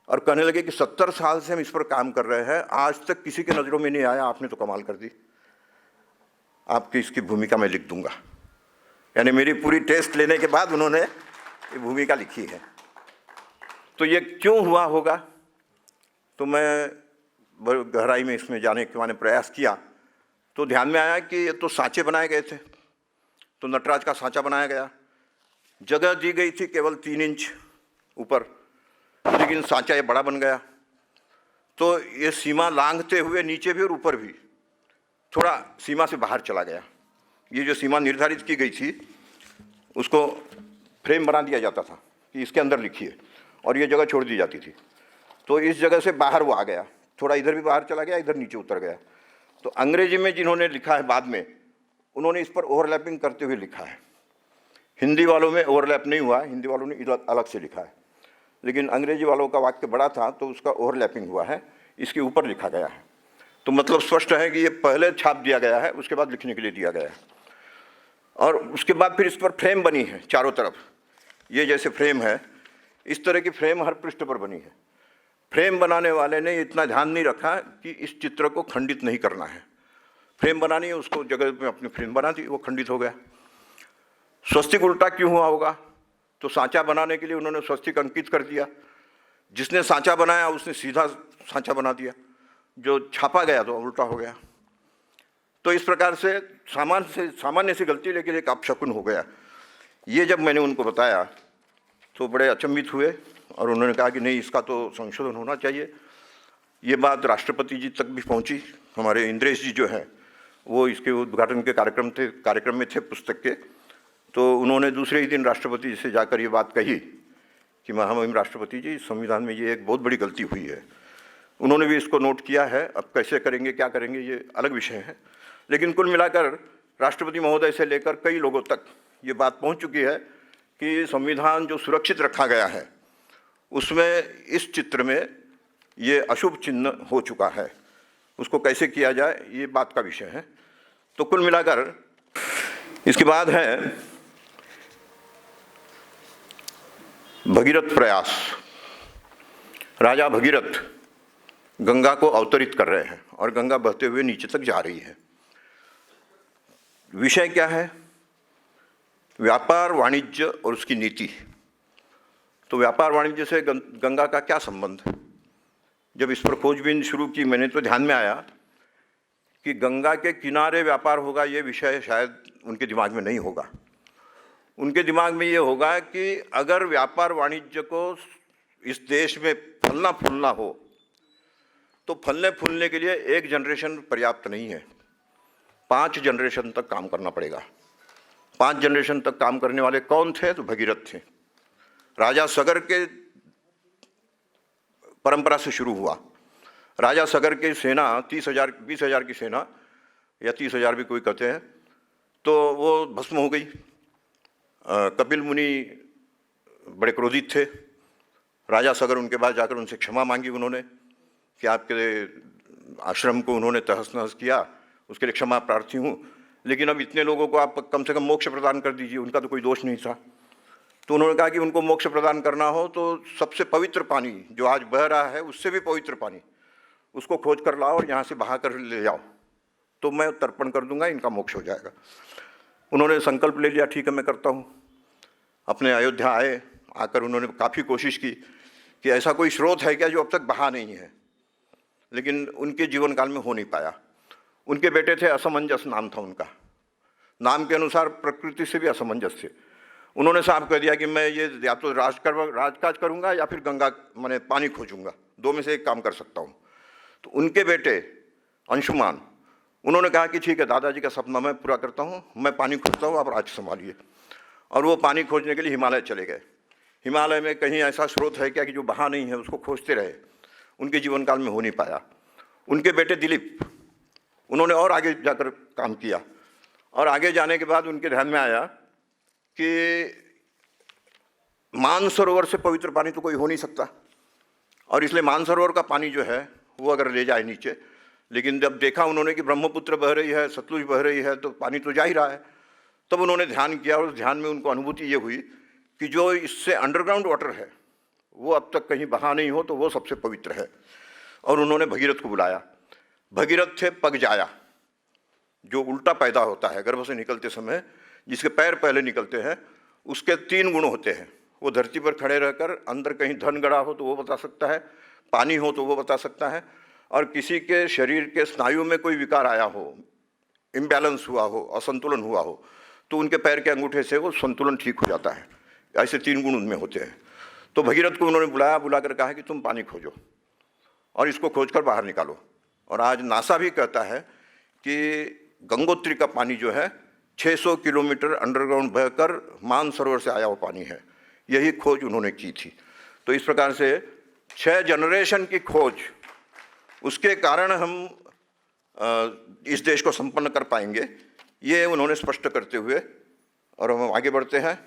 और कहने लगे कि 70 साल से हम इस पर काम कर रहे हैं, आज तक किसी के नज़रों में नहीं आया, आपने तो कमाल कर दी, आपकी इसकी भूमिका मैं लिख दूंगा। यानी मेरी पूरी टेस्ट लेने के बाद उन्होंने ये भूमिका लिखी है। तो ये क्यों हुआ होगा, तो मैं गहराई में इसमें जाने के मैंने प्रयास किया, तो ध्यान में आया कि ये तो सांचे बनाए गए थे, तो नटराज का सांचा बनाया गया, जगह दी गई थी केवल 3 इंच ऊपर, लेकिन सांचा ये बड़ा बन गया। तो ये सीमा लांघते हुए नीचे भी और ऊपर भी थोड़ा सीमा से बाहर चला गया। ये जो सीमा निर्धारित की गई थी उसको फ्रेम बना दिया जाता था कि इसके अंदर लिखिए, और ये जगह छोड़ दी जाती थी। तो इस जगह से बाहर वो आ गया, थोड़ा इधर भी बाहर चला गया, इधर नीचे उतर गया। तो अंग्रेजी में जिन्होंने लिखा है बाद में, उन्होंने इस पर ओवरलैपिंग करते हुए लिखा है। हिंदी वालों में ओवरलैप नहीं हुआ, हिंदी वालों ने अलग से लिखा है, लेकिन अंग्रेजी वालों का वाक्य बड़ा था तो उसका ओवरलैपिंग हुआ है, इसके ऊपर लिखा गया है। तो मतलब स्पष्ट है कि ये पहले छाप दिया गया है, उसके बाद लिखने के लिए दिया गया है, और उसके बाद फिर इस पर फ्रेम बनी है चारों तरफ। ये जैसे फ्रेम है, इस तरह की फ्रेम हर पृष्ठ पर बनी है। फ्रेम बनाने वाले ने इतना ध्यान नहीं रखा कि इस चित्र को खंडित नहीं करना है। फ्रेम बनानी है, उसको जगह में अपनी फ्रेम बना दी, वो खंडित हो गया। स्वस्तिक उल्टा क्यों हुआ होगा? तो सांचा बनाने के लिए उन्होंने स्वस्तिक अंकित कर दिया। जिसने सांचा बनाया उसने सीधा सांचा बना दिया, जो छापा गया तो उल्टा हो गया। तो इस प्रकार से सामान्य सी गलती, लेकिन एक अपशकुन हो गया। ये जब मैंने उनको बताया तो बड़े अचंभित हुए, और उन्होंने कहा कि नहीं, इसका तो संशोधन होना चाहिए। ये बात राष्ट्रपति जी तक भी पहुंची। हमारे इंद्रेश जी जो हैं वो इसके उद्घाटन के कार्यक्रम में थे पुस्तक के। तो उन्होंने दूसरे ही दिन राष्ट्रपति जी से जाकर ये बात कही कि महामहिम राष्ट्रपति जी, संविधान में ये एक बहुत बड़ी गलती हुई है। उन्होंने भी इसको नोट किया है। अब कैसे करेंगे, क्या करेंगे, ये अलग विषय है। लेकिन कुल मिलाकर राष्ट्रपति महोदय से लेकर कई लोगों तक ये बात पहुंच चुकी है कि संविधान जो सुरक्षित रखा गया है उसमें इस चित्र में ये अशुभ चिन्ह हो चुका है। उसको कैसे किया जाए, ये बात का विषय है। तो कुल मिलाकर इसके बाद है भगीरथ प्रयास। राजा भगीरथ गंगा को अवतरित कर रहे हैं और गंगा बहते हुए नीचे तक जा रही है। विषय क्या है? व्यापार वाणिज्य और उसकी नीति। तो व्यापार वाणिज्य से गंगा का क्या संबंध? जब इस पर खोजबीन शुरू की मैंने तो ध्यान में आया कि गंगा के किनारे व्यापार होगा, ये विषय शायद उनके दिमाग में नहीं होगा। उनके दिमाग में ये होगा कि अगर व्यापार वाणिज्य को इस देश में फलना फूलना हो तो फलने फूलने के लिए एक जनरेशन पर्याप्त नहीं है, 5 जनरेशन तक काम करना पड़ेगा। 5 जनरेशन तक काम करने वाले कौन थे? तो भगीरथ थे। राजा सगर के परंपरा से शुरू हुआ। राजा सगर की सेना 20,000 की सेना, या 30,000 भी कोई कहते हैं, तो वो भस्म हो गई। कपिल मुनि बड़े क्रोधित थे। राजा सगर उनके पास जाकर उनसे क्षमा मांगी उन्होंने कि आपके आश्रम को उन्होंने तहस नहस किया, उसके लिए क्षमा प्रार्थी हूँ, लेकिन अब इतने लोगों को आप कम से कम मोक्ष प्रदान कर दीजिए। उनका तो कोई दोष नहीं था। तो उन्होंने कहा कि उनको मोक्ष प्रदान करना हो तो सबसे पवित्र पानी जो आज बह रहा है, उससे भी पवित्र पानी, उसको खोज कर लाओ और यहाँ से बहा कर ले जाओ, तो मैं तर्पण कर दूंगा, इनका मोक्ष हो जाएगा। उन्होंने संकल्प ले लिया, ठीक है मैं करता हूँ। अपने अयोध्या आए, आकर उन्होंने काफ़ी कोशिश की कि ऐसा कोई स्रोत है क्या जो अब तक बहा नहीं है, लेकिन उनके जीवन काल में हो नहीं पाया। उनके बेटे थे, असमंजस नाम था उनका। नाम के अनुसार प्रकृति से भी असमंजस थे। उन्होंने साफ कह दिया कि मैं ये या तो राजकाज करूंगा या फिर गंगा मैंने पानी खोजूंगा, 2 में से एक काम कर सकता हूँ। तो उनके बेटे अंशुमान, उन्होंने कहा कि ठीक है, दादाजी का सपना मैं पूरा करता हूँ, मैं पानी खोजता हूँ, आप राज्य संभालिए। और वो पानी खोजने के लिए हिमालय चले गए। हिमालय में कहीं ऐसा स्रोत है क्या कि जो बहा नहीं है, उसको खोजते रहे। उनके जीवन काल में हो नहीं पाया। उनके बेटे दिलीप, उन्होंने और आगे जाकर काम किया, और आगे जाने के बाद उनके ध्यान में आया कि मानसरोवर से पवित्र पानी तो कोई हो नहीं सकता, और इसलिए मानसरोवर का पानी जो है वो अगर ले जाए नीचे, लेकिन जब देखा उन्होंने कि ब्रह्मपुत्र बह रही है, सतलुज बह रही है, तो पानी तो जा ही रहा है। तब उन्होंने ध्यान किया, और उस ध्यान में उनको अनुभूति ये हुई कि जो इससे अंडरग्राउंड वाटर है वो अब तक कहीं बहा नहीं हो, तो वो सबसे पवित्र है। और उन्होंने भगीरथ को बुलाया। भगीरथ थे पगजाया, जो उल्टा पैदा होता है गर्भ से निकलते समय, जिसके पैर पहले निकलते हैं, उसके 3 गुण होते हैं। वो धरती पर खड़े रहकर अंदर कहीं धन गड़ा हो तो वो बता सकता है, पानी हो तो वो बता सकता है, और किसी के शरीर के स्नायु में कोई विकार आया हो, इम्बैलेंस हुआ हो, असंतुलन हुआ हो, तो उनके पैर के अंगूठे से वो संतुलन ठीक हो जाता है। ऐसे 3 गुण उनमें होते हैं। तो भगीरथ को उन्होंने बुलाकर कहा कि तुम पानी खोजो और इसको खोजकर बाहर निकालो। और आज नासा भी कहता है कि गंगोत्री का पानी जो है 600 किलोमीटर अंडरग्राउंड बहकर मानसरोवर से आया हुआ पानी है। यही खोज उन्होंने की थी। तो इस प्रकार से 6 जनरेशन की खोज, उसके कारण हम इस देश को संपन्न कर पाएंगे, ये उन्होंने स्पष्ट करते हुए, और हम आगे बढ़ते हैं।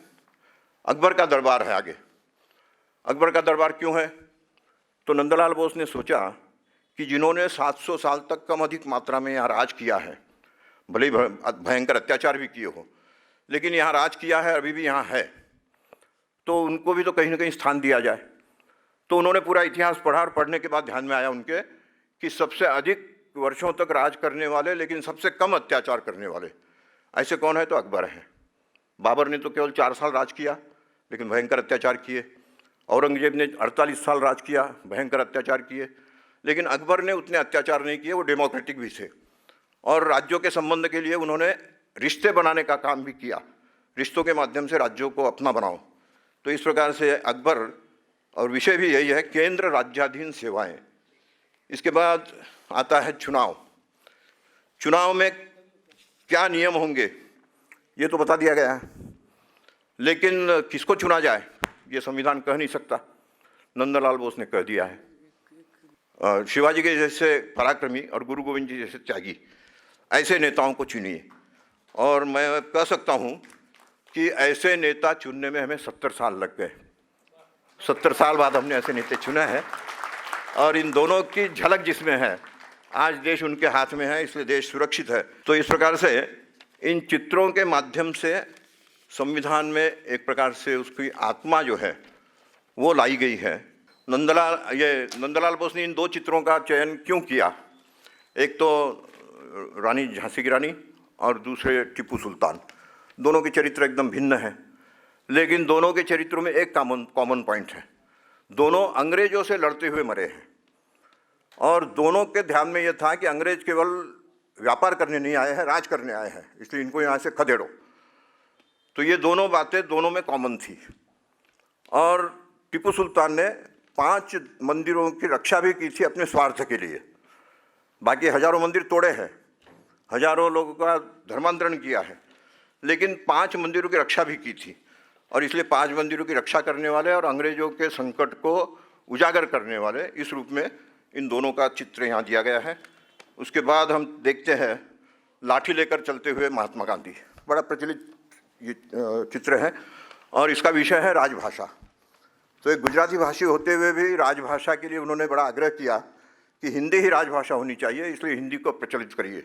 अकबर का दरबार है आगे। अकबर का दरबार क्यों है? तो नंदलाल बोस ने सोचा कि जिन्होंने 700 साल तक कम अधिक मात्रा में यहाँ राज किया है, भले ही भयंकर अत्याचार भी किए हो, लेकिन यहाँ राज किया है, अभी भी यहाँ है, तो उनको भी तो कहीं ना कहीं स्थान दिया जाए। तो उन्होंने पूरा इतिहास पढ़ा और पढ़ने के बाद ध्यान में आया उनके कि सबसे अधिक वर्षों तक राज करने वाले लेकिन सबसे कम अत्याचार करने वाले ऐसे कौन है? तो अकबर हैं। बाबर ने तो केवल 4 साल राज किया लेकिन भयंकर अत्याचार किए। औरंगजेब ने 48 साल राज किया, भयंकर अत्याचार किए। लेकिन अकबर ने उतने अत्याचार नहीं किए, वो डेमोक्रेटिक भी थे और राज्यों के संबंध के लिए उन्होंने रिश्ते बनाने का काम भी किया। रिश्तों के माध्यम से राज्यों को अपना बनाओ। तो इस प्रकार से अकबर, और विषय भी यही है, केंद्र राज्याधीन सेवाएं। इसके बाद आता है चुनाव। चुनाव में क्या नियम होंगे ये तो बता दिया गया है, लेकिन किसको चुना जाए ये संविधान कह नहीं सकता। नंदलाल बोस ने कह दिया है, शिवाजी के जैसे पराक्रमी और गुरु गोविंद जी जैसे त्यागी, ऐसे नेताओं को चुनिए। और मैं कह सकता हूँ कि ऐसे नेता चुनने में हमें 70 साल लग गए। 70 साल बाद हमने ऐसे नेता चुना है, और इन दोनों की झलक जिसमें है, आज देश उनके हाथ में है, इसलिए देश सुरक्षित है। तो इस प्रकार से इन चित्रों के माध्यम से संविधान में एक प्रकार से उसकी आत्मा जो है वो लाई गई है। नंदलाल बोस ने इन 2 चित्रों का चयन क्यों किया? एक तो रानी झांसी की रानी और दूसरे टीपू सुल्तान। दोनों के चरित्र एकदम भिन्न हैं, लेकिन दोनों के चरित्रों में एक कॉमन पॉइंट है, दोनों अंग्रेजों से लड़ते हुए मरे हैं। और दोनों के ध्यान में यह था कि अंग्रेज केवल व्यापार करने नहीं आए हैं, राज करने आए हैं, इसलिए इनको यहाँ से खदेड़ो। तो ये दोनों बातें दोनों में कॉमन थी। और टीपू सुल्तान ने 5 मंदिरों की रक्षा भी की थी अपने स्वार्थ के लिए। बाकी हजारों मंदिर तोड़े हैं, हजारों लोगों का धर्मांतरण किया है, लेकिन 5 मंदिरों की रक्षा भी की थी। और इसलिए 5 मंदिरों की रक्षा करने वाले और अंग्रेजों के संकट को उजागर करने वाले, इस रूप में इन दोनों का चित्र यहाँ दिया गया है। उसके बाद हम देखते हैं लाठी लेकर चलते हुए महात्मा गांधी। बड़ा प्रचलित ये चित्र है और इसका विषय है राजभाषा। तो एक गुजराती भाषी होते हुए भी राजभाषा के लिए उन्होंने बड़ा आग्रह किया कि हिंदी ही राजभाषा होनी चाहिए, इसलिए हिंदी को प्रचलित करिए।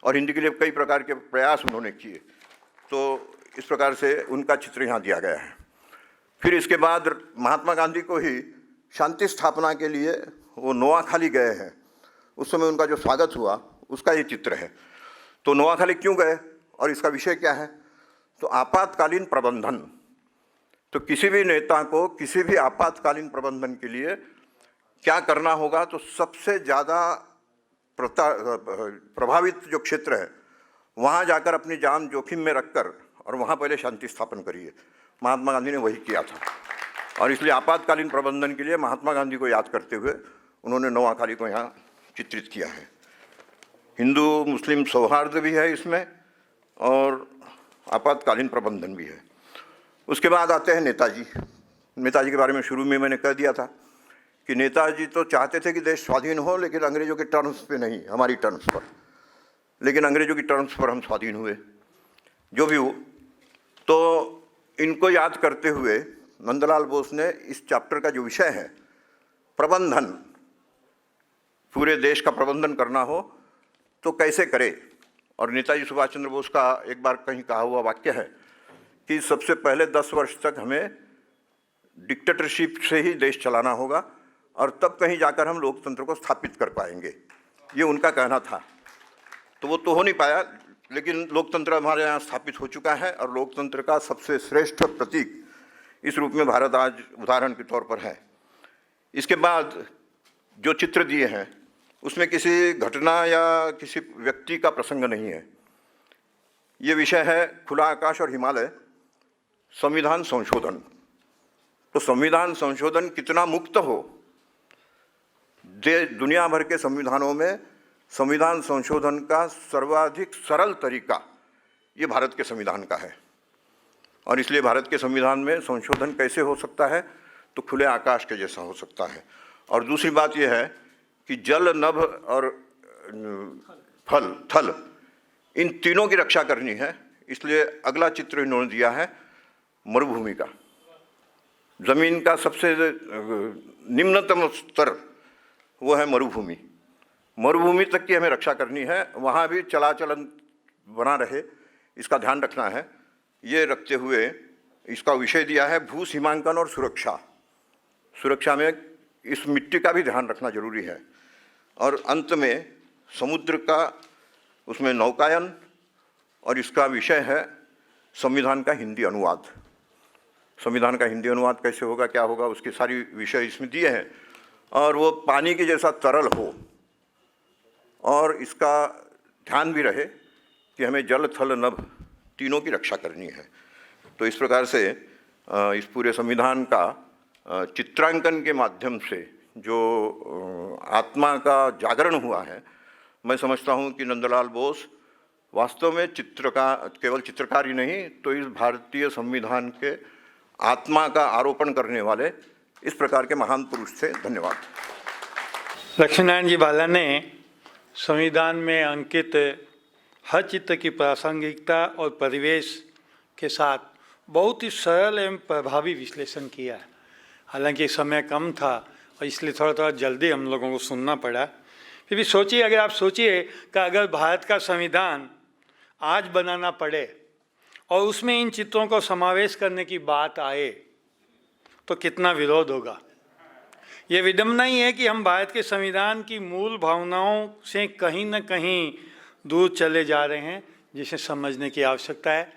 और हिंदी के लिए कई प्रकार के प्रयास उन्होंने किए। तो इस प्रकार से उनका चित्र यहाँ दिया गया है। फिर इसके बाद महात्मा गांधी को ही शांति स्थापना के लिए वो नोआखाली गए हैं, उस समय उनका जो स्वागत हुआ उसका ये चित्र है। तो नोआखाली क्यों गए और इसका विषय क्या है? तो आपातकालीन प्रबंधन। तो किसी भी नेता को किसी भी आपातकालीन प्रबंधन के लिए क्या करना होगा? तो सबसे ज़्यादा प्रभावित जो क्षेत्र है वहाँ जाकर अपनी जान जोखिम में रखकर और वहाँ पहले शांति स्थापन करिए। महात्मा गांधी ने वही किया था, और इसलिए आपातकालीन प्रबंधन के लिए महात्मा गांधी को याद करते हुए उन्होंने नोआखाली को यहाँ चित्रित किया है। हिंदू मुस्लिम सौहार्द भी है इसमें और आपातकालीन प्रबंधन भी है। उसके बाद आते हैं नेताजी। नेताजी के बारे में शुरू में मैंने कह दिया था कि नेताजी तो चाहते थे कि देश स्वाधीन हो, लेकिन अंग्रेजों के टर्म्स पे नहीं, हमारी टर्म्स पर। लेकिन अंग्रेजों की टर्म्स पर हम स्वाधीन हुए। जो भी हो, तो इनको याद करते हुए नंदलाल बोस ने इस चैप्टर का जो विषय है प्रबंधन, पूरे देश का प्रबंधन करना हो तो कैसे करे। और नेताजी सुभाष चंद्र बोस का एक बार कहीं कहा हुआ वाक्य है कि सबसे पहले 10 वर्ष तक हमें डिक्टेटरशिप से ही देश चलाना होगा और तब कहीं जाकर हम लोकतंत्र को स्थापित कर पाएंगे, ये उनका कहना था। तो वो तो हो नहीं पाया, लेकिन लोकतंत्र हमारे यहाँ स्थापित हो चुका है और लोकतंत्र का सबसे श्रेष्ठ प्रतीक इस रूप में भारत आज उदाहरण के तौर पर है। इसके बाद जो चित्र दिए हैं उसमें किसी घटना या किसी व्यक्ति का प्रसंग नहीं है। ये विषय है खुला आकाश और हिमालय, संविधान संशोधन। तो संविधान संशोधन कितना मुक्त हो। दुनिया भर के संविधानों में संविधान संशोधन का सर्वाधिक सरल तरीका ये भारत के संविधान का है। और इसलिए भारत के संविधान में संशोधन कैसे हो सकता है, तो खुले आकाश के जैसा हो सकता है। और दूसरी बात यह है कि जल, नभ और थल इन तीनों की रक्षा करनी है। इसलिए अगला चित्र इन्होंने दिया है मरुभूमि का। जमीन का सबसे निम्नतम स्तर वो है मरुभूमि। मरुभूमि तक की हमें रक्षा करनी है, वहाँ भी चलाचलन बना रहे, इसका ध्यान रखना है। ये रखते हुए इसका विषय दिया है भू सीमांकन और सुरक्षा। सुरक्षा में इस मिट्टी का भी ध्यान रखना जरूरी है। और अंत में समुद्र का, उसमें नौकायन, और इसका विषय है संविधान का हिंदी अनुवाद। संविधान का हिंदी अनुवाद कैसे होगा, क्या होगा, उसके सारी विषय इसमें दिए हैं। और वो पानी के जैसा तरल हो, और इसका ध्यान भी रहे कि हमें जल, थल, नभ तीनों की रक्षा करनी है। तो इस प्रकार से इस पूरे संविधान का चित्रांकन के माध्यम से जो आत्मा का जागरण हुआ है, मैं समझता हूँ कि नंदलाल बोस वास्तव में केवल चित्रकार ही नहीं, तो इस भारतीय संविधान के आत्मा का आरोपण करने वाले इस प्रकार के महान पुरुष थे। धन्यवाद। लक्ष्मीनारायण जी बाला ने संविधान में अंकित हर चित्र की प्रासंगिकता और परिवेश के साथ बहुत ही सरल एवं प्रभावी विश्लेषण किया है। हालांकि समय कम था और इसलिए थोड़ा जल्दी हम लोगों को सुनना पड़ा। फिर भी सोचिए, अगर आप सोचिए कि अगर भारत का संविधान आज बनाना पड़े और उसमें इन चित्रों को समावेश करने की बात आए तो कितना विरोध होगा। ये विडंबना ही है कि हम भारत के संविधान की मूल भावनाओं से कहीं न कहीं दूर चले जा रहे हैं, जिसे समझने की आवश्यकता है।